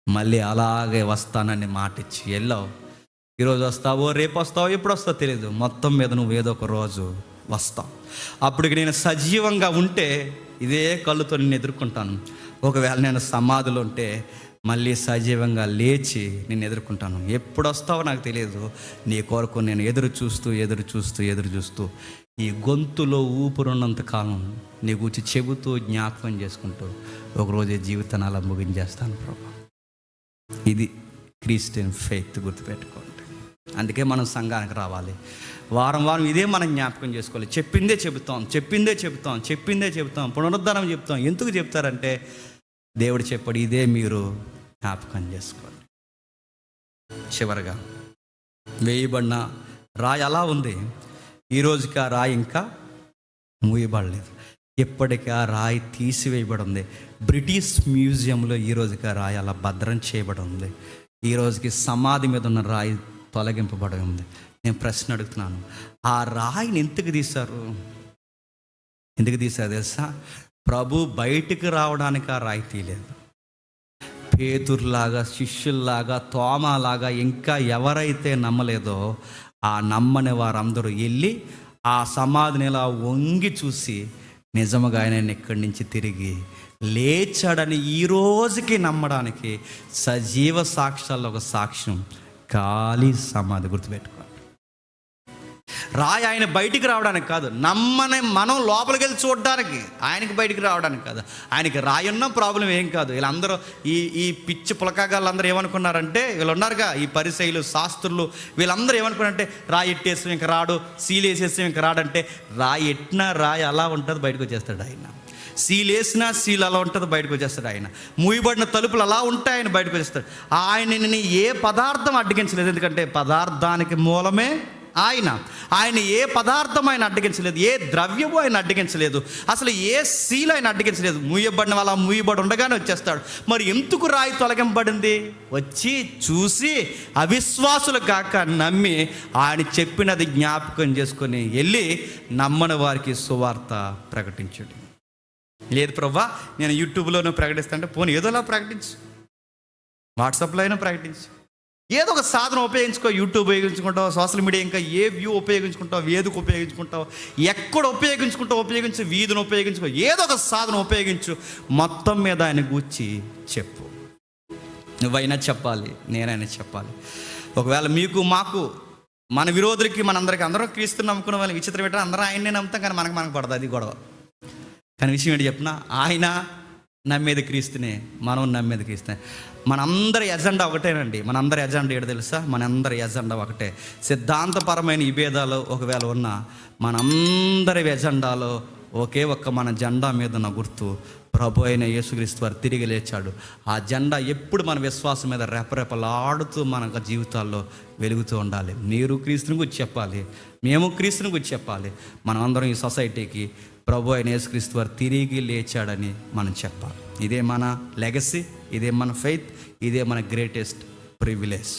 మళ్ళీ అలాగే వస్తానని మాటిచ్చి వెళ్ళావు. ఈరోజు వస్తావో, రేపు వస్తావో, ఎప్పుడు వస్తావో తెలియదు, మొత్తం మీద నువ్వు ఏదో ఒక రోజు వస్తావు. అప్పటికి నేను సజీవంగా ఉంటే ఇదే కళ్ళుతో నేను ఎదుర్కొంటాను. ఒకవేళ నేను సమాధిలో ఉంటే మళ్ళీ సజీవంగా లేచి నేను ఎదుర్కొంటాను. ఎప్పుడు వస్తావో నాకు తెలియదు, నీ కొరకు నేను ఎదురు చూస్తూ ఈ గొంతులో ఊపిరున్నంత కాలం నీ గురించి చెబుతూ జ్ఞాపకం చేసుకుంటూ ఒకరోజు జీవితాన్ని అలా ముగించేస్తాను ప్రభా. ఇది క్రిస్టియన్ ఫెయిత్, గుర్తుపెట్టుకోండి. అందుకే మనం సంఘానికి రావాలి, వారం ఇదే మనం జ్ఞాపకం చేసుకోవాలి. చెప్పిందే చెబుతాం, పునరుద్ధానం చెప్తాం. ఎందుకు చెప్తారంటే దేవుడు చెప్పాడు, ఇదే మీరు జ్ఞాపకం చేసుకోండి. చివరగా వేయబడిన రాయి అలా ఉంది, ఈరోజుకి ఆ రాయి ఇంకా మూయబడలేదు. ఎప్పటికీ ఆ రాయి తీసివేయబడి ఉంది. బ్రిటిష్ మ్యూజియంలో ఈరోజుకి ఆ రాయి అలా భద్రం చేయబడి ఉంది. ఈరోజుకి సమాధి మీద ఉన్న రాయి తొలగింపబడి ఉంది. నేను ప్రశ్న అడుగుతున్నాను, ఆ రాయిని ఎందుకు తీశారు తెలుసా? ప్రభు బయటికి రావడానికి ఆ రాయి తీయలేదు. పేతురులాగా, శిష్యుల్లాగా, తోమాలాగా ఇంకా ఎవరైతే నమ్మలేదో ఆ నమ్మని వారందరూ వెళ్ళి ఆ సమాధిని ఇలా వంగి చూసి నిజముగా ఆయన ఇక్కడి నుంచి తిరిగి లేచాడని ఈ రోజుకి నమ్మడానికి సజీవ సాక్ష్యాల్లో ఒక సాక్ష్యం ఖాళీ సమాధి. గుర్తుపెట్టుకోండి, రాయి ఆయన బయటికి రావడానికి కాదు, నమ్మని మనం లోపలికి వెళ్ళి చూడడానికి, ఆయనకి బయటికి రావడానికి కాదు. ఆయనకి రాయి ఉన్న ప్రాబ్లం ఏం కాదు. వీళ్ళందరూ ఈ పిచ్చి పులకాగాళ్ళందరూ ఏమనుకున్నారంటే, వీళ్ళు ఉన్నారుగా ఈ పరిసయ్యులు, శాస్త్రులు, వీళ్ళందరూ ఏమనుకున్నారంటే రాయి ఎట్టేసి ఇంక రాడు, సీలు వేసేసి ఇంక రాడంటే, రాయి ఎట్టినా రాయి అలా ఉంటుంది, బయటకు వచ్చేస్తాడు ఆయన. సీల్ వేసినా సీల్ అలా ఉంటుంది, బయటకు వచ్చేస్తాడు ఆయన. మూయబడిన తలుపులు అలా ఉంటాయి, ఆయన బయటకు వచ్చేస్తాడు. ఆయనని ఏ పదార్థం అడ్డగించలేదు, ఎందుకంటే పదార్థానికి మూలమే ఆయన ఏ పదార్థం ఆయన అడ్డగించలేదు, ఏ ద్రవ్యము ఆయన అడ్డగించలేదు, అసలు ఏ శీల ఆయన అడ్డగించలేదు. మూయబడిన వాళ్ళ మూయబడి ఉండగానే వచ్చేస్తాడు. మరి ఎందుకు రాయి తొలగింపబడింది? వచ్చి చూసి అవిశ్వాసులు కాక నమ్మి ఆయన చెప్పినది జ్ఞాపకం చేసుకొని వెళ్ళి నమ్మని వారికి సువార్త ప్రకటించండి. లేదు ప్రభా, నేను యూట్యూబ్లోనూ ప్రకటిస్తాంటే పోనీ ఏదోలా ప్రకటించు, వాట్సాప్లో అయినా ప్రకటించు, ఏదో ఒక సాధనం ఉపయోగించుకో. యూట్యూబ్ ఉపయోగించుకుంటావు, సోషల్ మీడియా, ఇంకా ఏ వ్యూ ఉపయోగించుకుంటావు, వేదిక ఉపయోగించుకుంటావు, ఎక్కడ ఉపయోగించు, వీధిని ఉపయోగించుకో, ఏదో ఒక సాధనం ఉపయోగించు. మొత్తం మీద ఆయన గూర్చి చెప్పు. నువ్వైనా చెప్పాలి, నేనైనా చెప్పాలి. ఒకవేళ మీకు మాకు మన విరోధులకి మనందరికీ, అందరం క్రీస్తుని నమ్ముకున్న వాళ్ళని విచిత్రం ఏంటంటే అందరం ఆయన్నే నమ్ముతాం, కానీ మనకు పడదు, అది గొడవ. కానీ విషయం ఏంటి చెప్పిన, ఆయన నమ్మేది క్రీస్తునే, మనం నమ్మేది క్రీస్తునే. మనందరి ఎజెండా ఒకటేనండి. మనందరి ఎజెండా ఏంటో తెలుసా? మనందరి ఎజెండా ఒకటే. సిద్ధాంతపరమైన ఈ భేదాలు ఒకవేళ ఉన్నా, మనందరి ఎజెండాలో ఒకే ఒక్క మన జెండా మీద ఉన్న గుర్తు ప్రభు అయిన యేసుక్రీస్తు వారు తిరిగి లేచాడు. ఆ జెండా ఎప్పుడు మన విశ్వాసం మీద రెపరెపలాడుతూ మన జీవితాల్లో వెలుగుతూ ఉండాలి. మీరు క్రీస్తుని గురించి చెప్పాలి, మేము క్రీస్తుని గురించి చెప్పాలి. మనం అందరం ఈ సొసైటీకి ప్రభు అయిన యేసుక్రీస్తు వారు తిరిగి లేచాడని మనం చెప్పాలి. ఇదే మన లెగసీ, ఇదే మన ఫెయిత్, ఇదే మన గ్రేటెస్ట్ ప్రివిలేజ్.